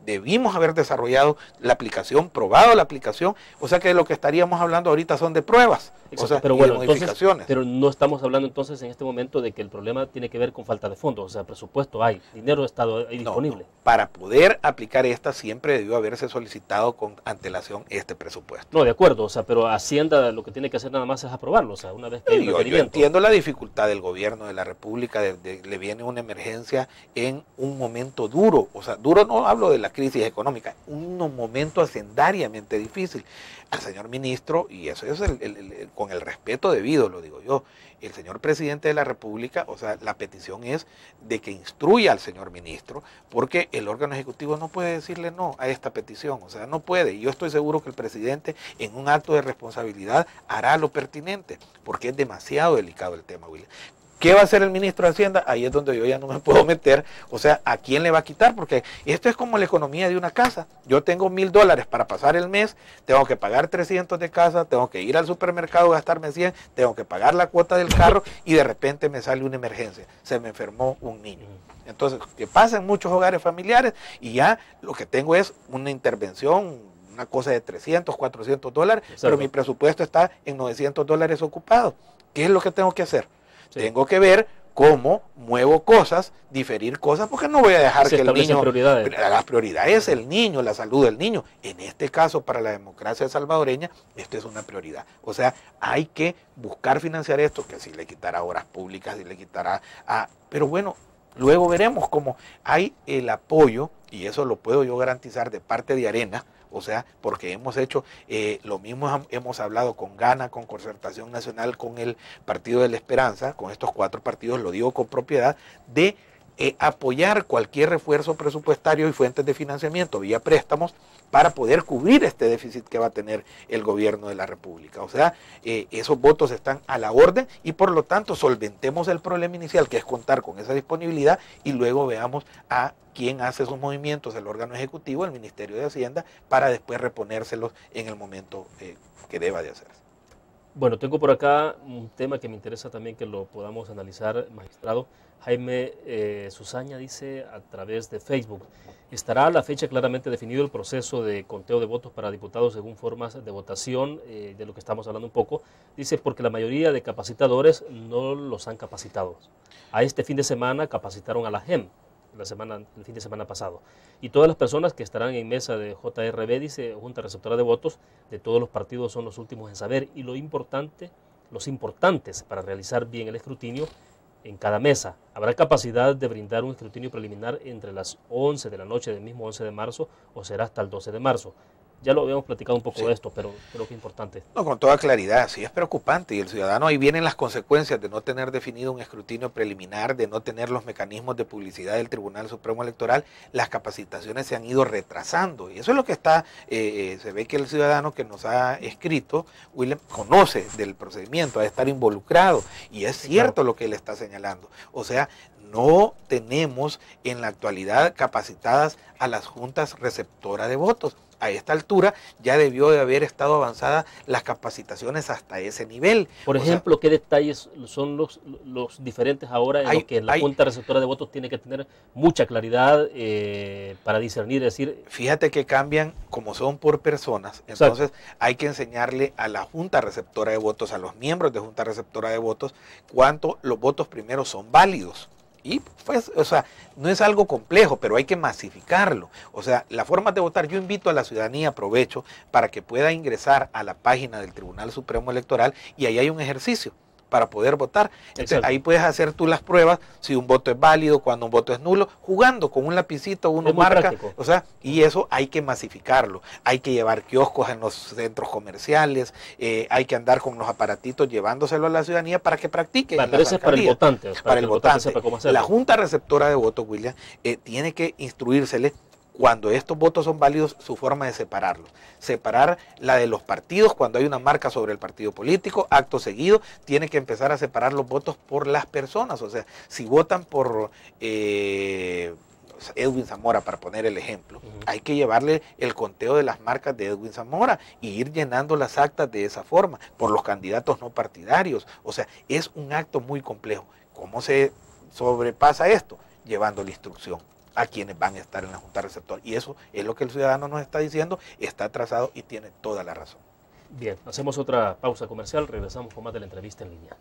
debimos haber desarrollado la aplicación, probado la aplicación, o sea que de lo que estaríamos hablando ahorita son de pruebas. Exacto, o sea, pero bueno, de modificaciones. Entonces, pero no estamos hablando entonces en este momento de que el problema tiene que ver con falta de fondos, o sea, presupuesto hay, dinero ha estado ahí disponible. No, para poder aplicar esta siempre debió haberse solicitado con antelación este presupuesto. No, de acuerdo, o sea, pero Hacienda lo que tiene que hacer nada más es aprobarlo, o sea, una vez que hay un yo entiendo la dificultad del gobierno de la República, le viene una emergencia en un momento duro, o sea, duro no hablo de la crisis económica, un momento hacendariamente difícil. Al señor ministro, y eso es con el respeto debido, lo digo yo, el señor presidente de la República, o sea, la petición es de que instruya al señor ministro, porque el órgano ejecutivo no puede decirle no a esta petición, o sea, no puede. Y yo estoy seguro que el presidente, en un acto de responsabilidad, hará lo pertinente, porque es demasiado delicado el tema, William. ¿Qué va a hacer el ministro de Hacienda? Ahí es donde yo ya no me puedo meter. O sea, ¿a quién le va a quitar? Porque esto es como la economía de una casa. Yo tengo $1000 para pasar el mes, tengo que pagar 300 de casa, tengo que ir al supermercado, gastarme 100, tengo que pagar la cuota del carro, y de repente me sale una emergencia. Se me enfermó un niño. Entonces, que pasa en muchos hogares familiares, y ya lo que tengo es una intervención, una cosa de $300, $400, pero mi presupuesto está en $900 ocupado. ¿Qué es lo que tengo que hacer? Sí. Tengo que ver cómo muevo cosas, diferir cosas, porque no voy a dejar que el niño... La prioridad es el niño, la salud del niño. En este caso, para la democracia salvadoreña, esto es una prioridad. O sea, hay que buscar financiar esto, que si le quitará horas públicas, si le quitará... pero bueno, luego veremos cómo hay el apoyo, y eso lo puedo yo garantizar de parte de Arena. O sea, porque hemos hecho lo mismo, hemos hablado con Gana, con Concertación Nacional, con el Partido de la Esperanza, con estos 4 partidos, lo digo con propiedad, de apoyar cualquier refuerzo presupuestario y fuentes de financiamiento vía préstamos para poder cubrir este déficit que va a tener el gobierno de la República. O sea, esos votos están a la orden, y por lo tanto solventemos el problema inicial, que es contar con esa disponibilidad, y luego veamos a quién hace esos movimientos, el órgano ejecutivo, el Ministerio de Hacienda, para después reponérselos en el momento que deba de hacerse. Bueno, tengo por acá un tema que me interesa también que lo podamos analizar, magistrado. Jaime Susaña dice a través de Facebook: ¿estará a la fecha claramente definido el proceso de conteo de votos para diputados según formas de votación? De lo que estamos hablando un poco. Dice, porque la mayoría de capacitadores no los han capacitado. A este fin de semana capacitaron a la JEM, el fin de semana pasado. Y todas las personas que estarán en mesa de JRB, dice, Junta Receptora de Votos, de todos los partidos son los últimos en saber. Y los importantes para realizar bien el escrutinio en cada mesa. ¿Habrá capacidad de brindar un escrutinio preliminar entre las 11 de la noche del mismo 11 de marzo o será hasta el 12 de marzo? Ya lo habíamos platicado un poco de esto, pero creo que es importante. No, con toda claridad, sí es preocupante, y el ciudadano, ahí vienen las consecuencias de no tener definido un escrutinio preliminar, de no tener los mecanismos de publicidad del Tribunal Supremo Electoral. Las capacitaciones se han ido retrasando, y eso es lo que está, se ve que el ciudadano que nos ha escrito, William, conoce del procedimiento, ha de estar involucrado, y es cierto lo que él está señalando. O sea, no tenemos en la actualidad capacitadas a las juntas receptoras de votos. A esta altura ya debió de haber estado avanzadas las capacitaciones hasta ese nivel. Por ejemplo, ¿qué detalles son los diferentes ahora en los que la Junta Receptora de Votos tiene que tener mucha claridad para discernir? Es decir, fíjate que cambian como son por personas, entonces hay que enseñarle a la Junta Receptora de Votos, a los miembros de Junta Receptora de Votos, cuánto los votos primero son válidos. Y pues, o sea, no es algo complejo, pero hay que masificarlo. O sea, la forma de votar, yo invito a la ciudadanía, aprovecho, para que pueda ingresar a la página del Tribunal Supremo Electoral y ahí hay un ejercicio para poder votar. Entonces, ahí puedes hacer tú las pruebas, si un voto es válido, cuando un voto es nulo, jugando con un lapicito, uno marca, o sea, y eso hay que masificarlo. Hay que llevar kioscos en los centros comerciales, hay que andar con los aparatitos llevándoselo a la ciudadanía para que practique. Pero eso es para el votante. Para el votante. Sepa cómo hacerlo. La Junta Receptora de Votos, William, tiene que instruírsele cuando estos votos son válidos, su forma de separarlos. Separar la de los partidos, cuando hay una marca sobre el partido político, acto seguido, tiene que empezar a separar los votos por las personas. O sea, si votan por Edwin Zamora, para poner el ejemplo, hay que llevarle el conteo de las marcas de Edwin Zamora y ir llenando las actas de esa forma, por los candidatos no partidarios. O sea, es un acto muy complejo. ¿Cómo se sobrepasa esto? Llevando la instrucción a quienes van a estar en la Junta Receptora. Y eso es lo que el ciudadano nos está diciendo, está atrasado y tiene toda la razón. Bien, hacemos otra pausa comercial, regresamos con más de la entrevista en línea.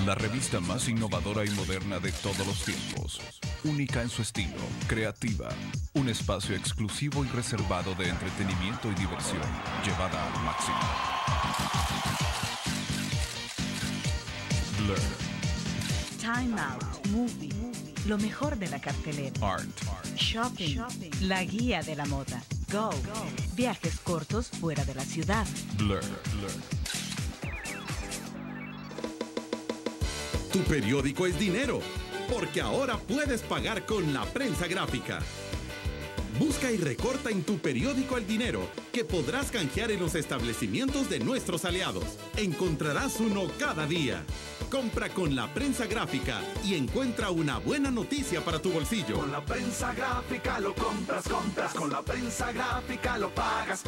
La revista más innovadora y moderna de todos los tiempos. Única en su estilo, creativa. Un espacio exclusivo y reservado de entretenimiento y diversión, llevada al máximo. Blur. Time Out, Movie, lo mejor de la cartelera. Art. Shopping, la guía de la moda. Go, viajes cortos fuera de la ciudad. Blur. Tu periódico es dinero, porque ahora puedes pagar con la prensa gráfica. Busca y recorta en tu periódico el dinero, que podrás canjear en los establecimientos de nuestros aliados. Encontrarás uno cada día. Compra con la prensa gráfica y encuentra una buena noticia para tu bolsillo. Con la prensa gráfica lo compras. Con la prensa gráfica lo pagas.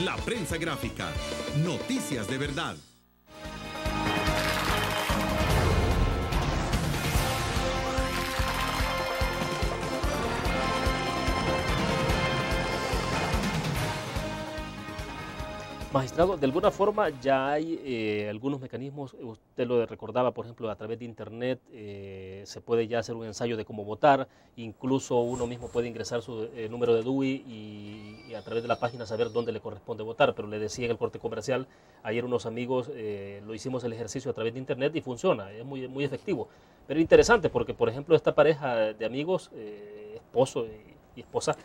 La prensa gráfica. Noticias de verdad. Magistrado, de alguna forma ya hay algunos mecanismos, usted lo recordaba, por ejemplo, a través de internet se puede ya hacer un ensayo de cómo votar, incluso uno mismo puede ingresar su número de DUI y a través de la página saber dónde le corresponde votar, pero le decía en el corte comercial, ayer unos amigos lo hicimos el ejercicio a través de internet y funciona, es muy efectivo, pero interesante porque, por ejemplo, esta pareja de amigos, esposo y esposa,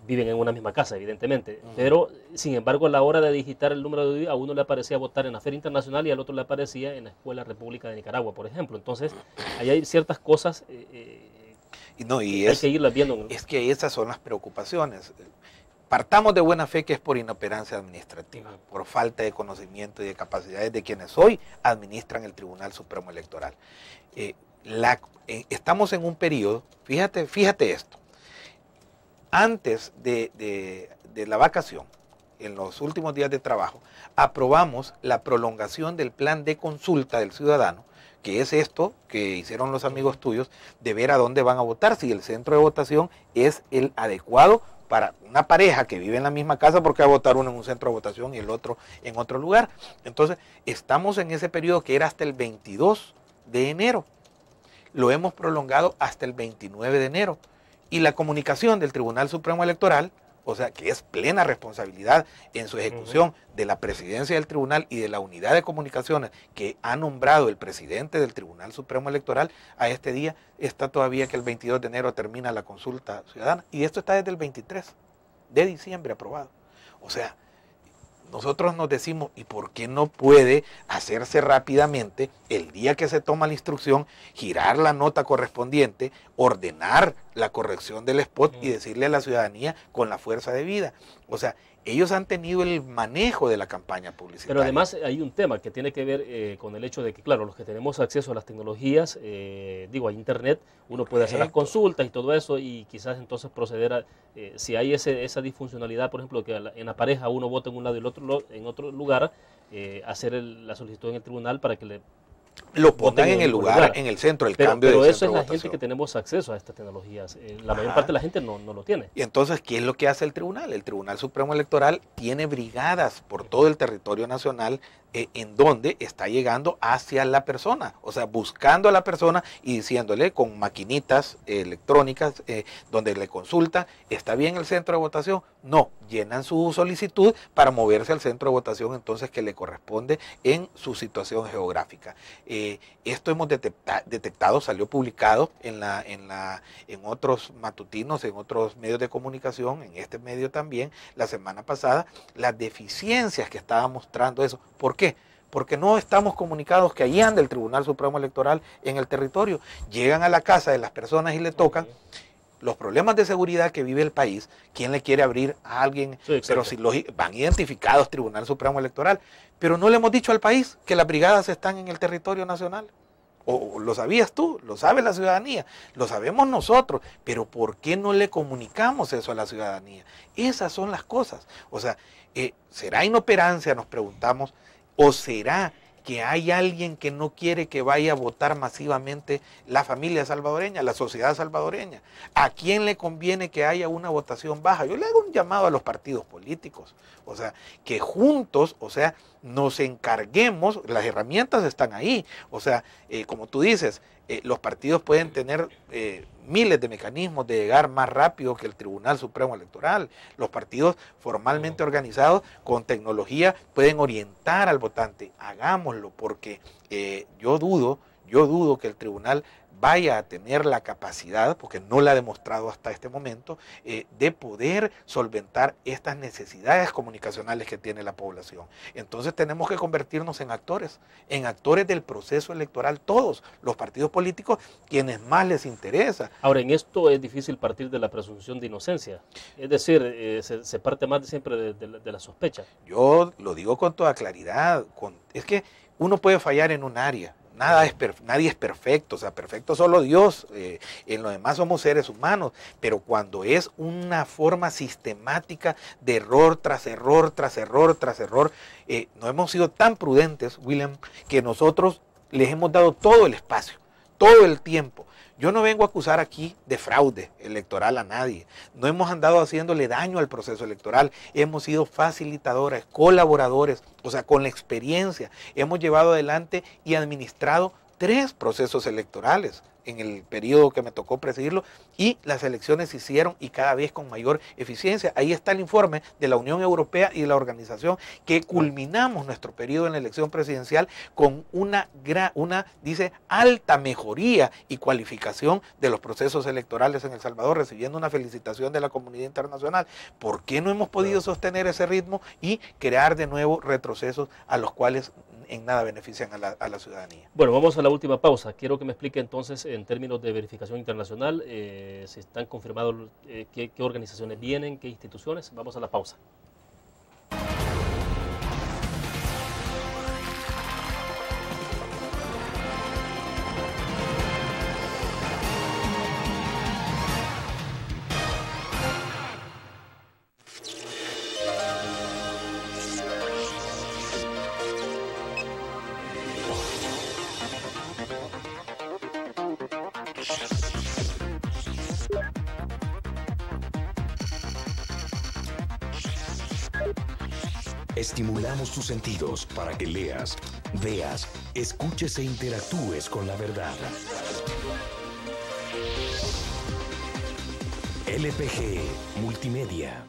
viven en una misma casa, evidentemente, pero sin embargo a la hora de digitar el número de DUI a uno le aparecía votar en la Feria Internacional y al otro le aparecía en la Escuela República de Nicaragua, por ejemplo. Entonces, ahí hay ciertas cosas hay que irlas viendo. Es que esas son las preocupaciones. Partamos de buena fe que es por inoperancia administrativa, por falta de conocimiento y de capacidades de quienes hoy administran el Tribunal Supremo Electoral. Estamos en un periodo, fíjate esto, antes de la vacación, en los últimos días de trabajo, aprobamos la prolongación del plan de consulta del ciudadano, que es esto que hicieron los amigos tuyos, de ver a dónde van a votar, si el centro de votación es el adecuado para una pareja que vive en la misma casa, porque va a votar uno en un centro de votación y el otro en otro lugar. Entonces, estamos en ese periodo que era hasta el 22 de enero. Lo hemos prolongado hasta el 29 de enero. Y la comunicación del Tribunal Supremo Electoral, o sea, que es plena responsabilidad en su ejecución de la presidencia del tribunal y de la unidad de comunicaciones que ha nombrado el presidente del Tribunal Supremo Electoral, a este día está todavía que el 22 de enero termina la consulta ciudadana. Y esto está desde el 23 de diciembre aprobado. O sea, nosotros nos decimos, ¿y por qué no puede hacerse rápidamente el día que se toma la instrucción, girar la nota correspondiente, ordenar la corrección del spot y decirle a la ciudadanía con la fuerza debida? O sea, ellos han tenido el manejo de la campaña publicitaria. Pero además hay un tema que tiene que ver con el hecho de que, claro, los que tenemos acceso a las tecnologías, a internet, uno puede hacer las consultas y todo eso, y quizás entonces proceder a, si hay esa disfuncionalidad, por ejemplo, que en la pareja uno vota en un lado y el otro en otro lugar, hacer la solicitud en el tribunal para que lo pongan en el lugar, en el centro, el cambio de Pero eso centro es de la votación. gente que tenemos acceso a estas tecnologías. La mayor parte de la gente no lo tiene. Y entonces, ¿qué es lo que hace el tribunal? El Tribunal Supremo Electoral tiene brigadas por todo el territorio nacional en donde está llegando hacia la persona, o sea, buscando a la persona y diciéndole con maquinitas electrónicas donde le consulta, ¿está bien el centro de votación? No, llenan su solicitud para moverse al centro de votación entonces que le corresponde en su situación geográfica. Esto hemos detectado, salió publicado en otros matutinos, en otros medios de comunicación, en este medio también, la semana pasada, las deficiencias que estaba mostrando eso. ¿Por qué? Porque no estamos comunicados que allí anda el Tribunal Supremo Electoral en el territorio. Llegan a la casa de las personas y le tocan. Los problemas de seguridad que vive el país, ¿quién le quiere abrir a alguien? Sí, pero si van identificados Tribunal Supremo Electoral, pero no le hemos dicho al país que las brigadas están en el territorio nacional. O lo sabías tú, lo sabe la ciudadanía, lo sabemos nosotros, pero ¿por qué no le comunicamos eso a la ciudadanía? Esas son las cosas. O sea, ¿será inoperancia, nos preguntamos, o será que hay alguien que no quiere que vaya a votar masivamente la familia salvadoreña, la sociedad salvadoreña? ¿A quién le conviene que haya una votación baja? Yo le hago un llamado a los partidos políticos, o sea, que juntos, o sea, nos encarguemos, las herramientas están ahí, o sea, como tú dices, los partidos pueden tener miles de mecanismos de llegar más rápido que el Tribunal Supremo Electoral. Los partidos formalmente organizados con tecnología pueden orientar al votante. Hagámoslo, porque yo dudo que el tribunal vaya a tener la capacidad, porque no la ha demostrado hasta este momento, de poder solventar estas necesidades comunicacionales que tiene la población. Entonces tenemos que convertirnos en actores del proceso electoral, todos los partidos políticos, quienes más les interesa. Ahora, en esto es difícil partir de la presunción de inocencia, es decir, se parte más siempre de la sospecha. Yo lo digo con toda claridad, es que uno puede fallar en un área. Nadie es perfecto, o sea, perfecto solo Dios, en lo demás somos seres humanos, pero cuando es una forma sistemática de error tras error, tras error, tras error, no hemos sido tan prudentes, William, que nosotros les hemos dado todo el espacio, todo el tiempo. Yo no vengo a acusar aquí de fraude electoral a nadie. No hemos andado haciéndole daño al proceso electoral. Hemos sido facilitadores, colaboradores, o sea, con la experiencia. Hemos llevado adelante y administrado 3 procesos electorales en el periodo que me tocó presidirlo, y las elecciones se hicieron y cada vez con mayor eficiencia. Ahí está el informe de la Unión Europea y de la organización que culminamos nuestro periodo en la elección presidencial con una dice, alta mejoría y cualificación de los procesos electorales en El Salvador, recibiendo una felicitación de la comunidad internacional. ¿Por qué no hemos podido sostener ese ritmo y crear de nuevo retrocesos a los cuales en nada benefician a la ciudadanía? Bueno, vamos a la última pausa. Quiero que me explique entonces, en términos de verificación internacional, si están confirmados qué organizaciones vienen, qué instituciones. Vamos a la pausa. Estimulamos tus sentidos para que leas, veas, escuches e interactúes con la verdad. LPG Multimedia.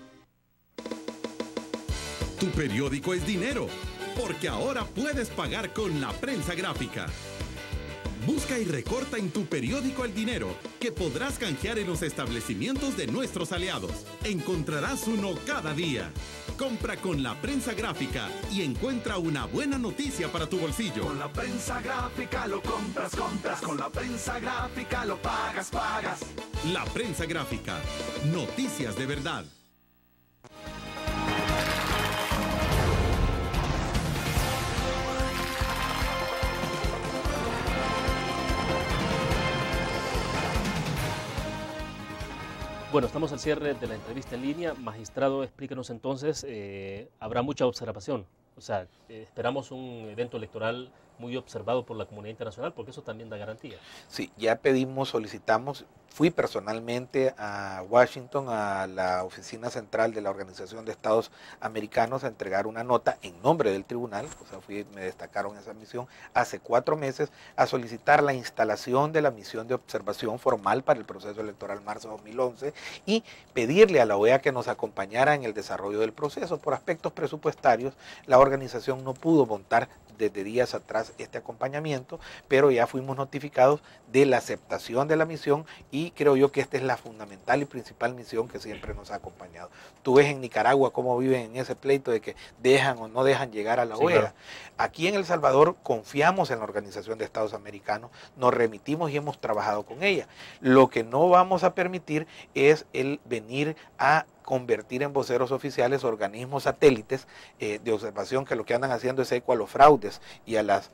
Tu periódico es dinero, porque ahora puedes pagar con la prensa gráfica. Busca y recorta en tu periódico el dinero que podrás canjear en los establecimientos de nuestros aliados. Encontrarás uno cada día. Compra con la prensa gráfica y encuentra una buena noticia para tu bolsillo. Con la prensa gráfica lo compras, compras. Con la prensa gráfica lo pagas, pagas. La prensa gráfica. Noticias de verdad. Bueno, estamos al cierre de la entrevista en línea. Magistrado, explíquenos entonces, habrá mucha observación. O sea, esperamos un evento electoral muy observado por la comunidad internacional, porque eso también da garantía. Sí, ya pedimos, solicitamos, fui personalmente a Washington, a la oficina central de la Organización de Estados Americanos, a entregar una nota en nombre del tribunal, o sea, me destacaron esa misión, hace 4 meses, a solicitar la instalación de la misión de observación formal para el proceso electoral marzo de 2011 y pedirle a la OEA que nos acompañara en el desarrollo del proceso. Por aspectos presupuestarios, la organización no pudo montar desde días atrás este acompañamiento, pero ya fuimos notificados de la aceptación de la misión y creo yo que esta es la fundamental y principal misión que siempre nos ha acompañado. Tú ves en Nicaragua cómo viven en ese pleito de que dejan o no dejan llegar a la OEA. Claro. Aquí en El Salvador confiamos en la Organización de Estados Americanos, nos remitimos y hemos trabajado con ella. Lo que no vamos a permitir es el venir a convertir en voceros oficiales organismos satélites de observación que lo que andan haciendo es eco a los fraudes y a las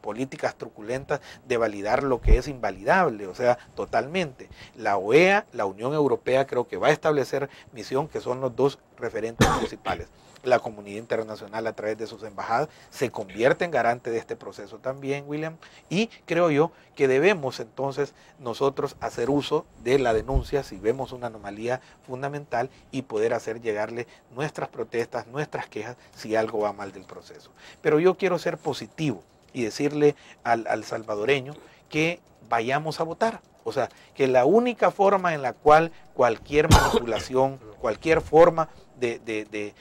políticas truculentas de validar lo que es invalidable, o sea, totalmente. La OEA, la Unión Europea creo que va a establecer misión, que son los dos referentes principales. La comunidad internacional a través de sus embajadas se convierte en garante de este proceso también, William, y creo yo que debemos entonces nosotros hacer uso de la denuncia si vemos una anomalía fundamental y poder hacer llegarle nuestras protestas, nuestras quejas si algo va mal del proceso. Pero yo quiero ser positivo y decirle al salvadoreño que vayamos a votar. O sea, que la única forma en la cual cualquier manipulación, cualquier forma de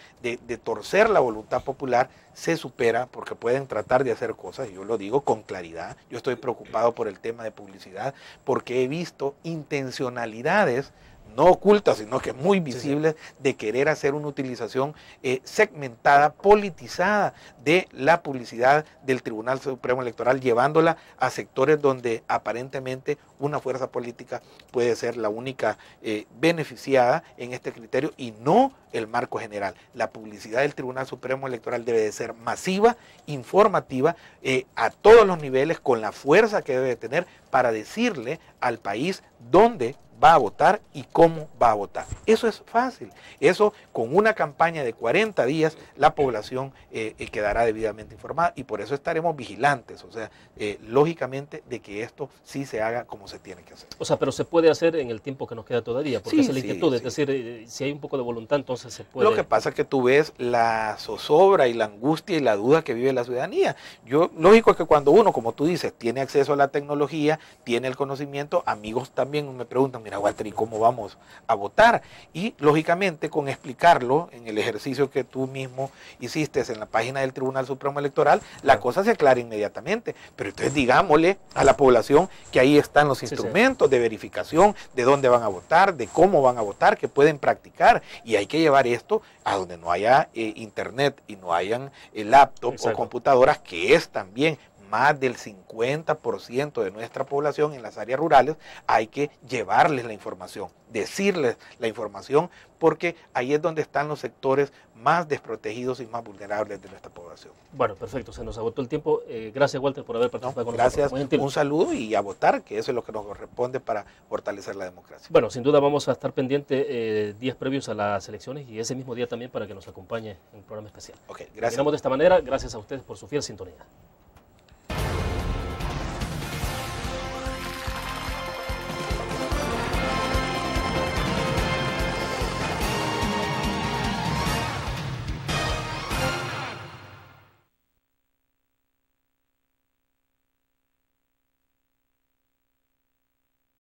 torcer la voluntad popular se supera, porque pueden tratar de hacer cosas, yo lo digo con claridad. Yo estoy preocupado por el tema de publicidad, porque he visto intencionalidades no ocultas, sino que muy visibles, de querer hacer una utilización segmentada, politizada de la publicidad del Tribunal Supremo Electoral, llevándola a sectores donde aparentemente una fuerza política puede ser la única beneficiada en este criterio y no el marco general. La publicidad del Tribunal Supremo Electoral debe de ser masiva, informativa, a todos los niveles, con la fuerza que debe de tener para decirle al país dónde va a votar y cómo va a votar. Eso es fácil. Eso, con una campaña de 40 días, la población quedará debidamente informada y por eso estaremos vigilantes, o sea, lógicamente, de que esto sí se haga como se tiene que hacer. O sea, pero se puede hacer en el tiempo que nos queda todavía, porque esa es la inquietud, es decir, si hay un poco de voluntad, entonces se puede... Lo que pasa es que tú ves la zozobra y la angustia y la duda que vive la ciudadanía. Lógico es que cuando uno, como tú dices, tiene acceso a la tecnología, tiene el conocimiento, amigos también me preguntan, mira, Walter, ¿y cómo vamos a votar? Y lógicamente con explicarlo en el ejercicio que tú mismo hiciste en la página del Tribunal Supremo Electoral, la cosa se aclara inmediatamente. Pero entonces digámosle a la población que ahí están los instrumentos de verificación de dónde van a votar, de cómo van a votar, que pueden practicar, y hay que llevar esto a donde no haya internet y no hayan laptop o computadoras, que es también más del 50% de nuestra población en las áreas rurales. Hay que llevarles la información, decirles la información, porque ahí es donde están los sectores más desprotegidos y más vulnerables de nuestra población. Bueno, perfecto, se nos agotó el tiempo. Gracias, Walter, por haber participado con nosotros. Gracias, un saludo y a votar, que eso es lo que nos corresponde para fortalecer la democracia. Bueno, sin duda vamos a estar pendientes días previos a las elecciones y ese mismo día también para que nos acompañe en un programa especial. Ok, gracias. Terminamos de esta manera, gracias a ustedes por su fiel sintonía.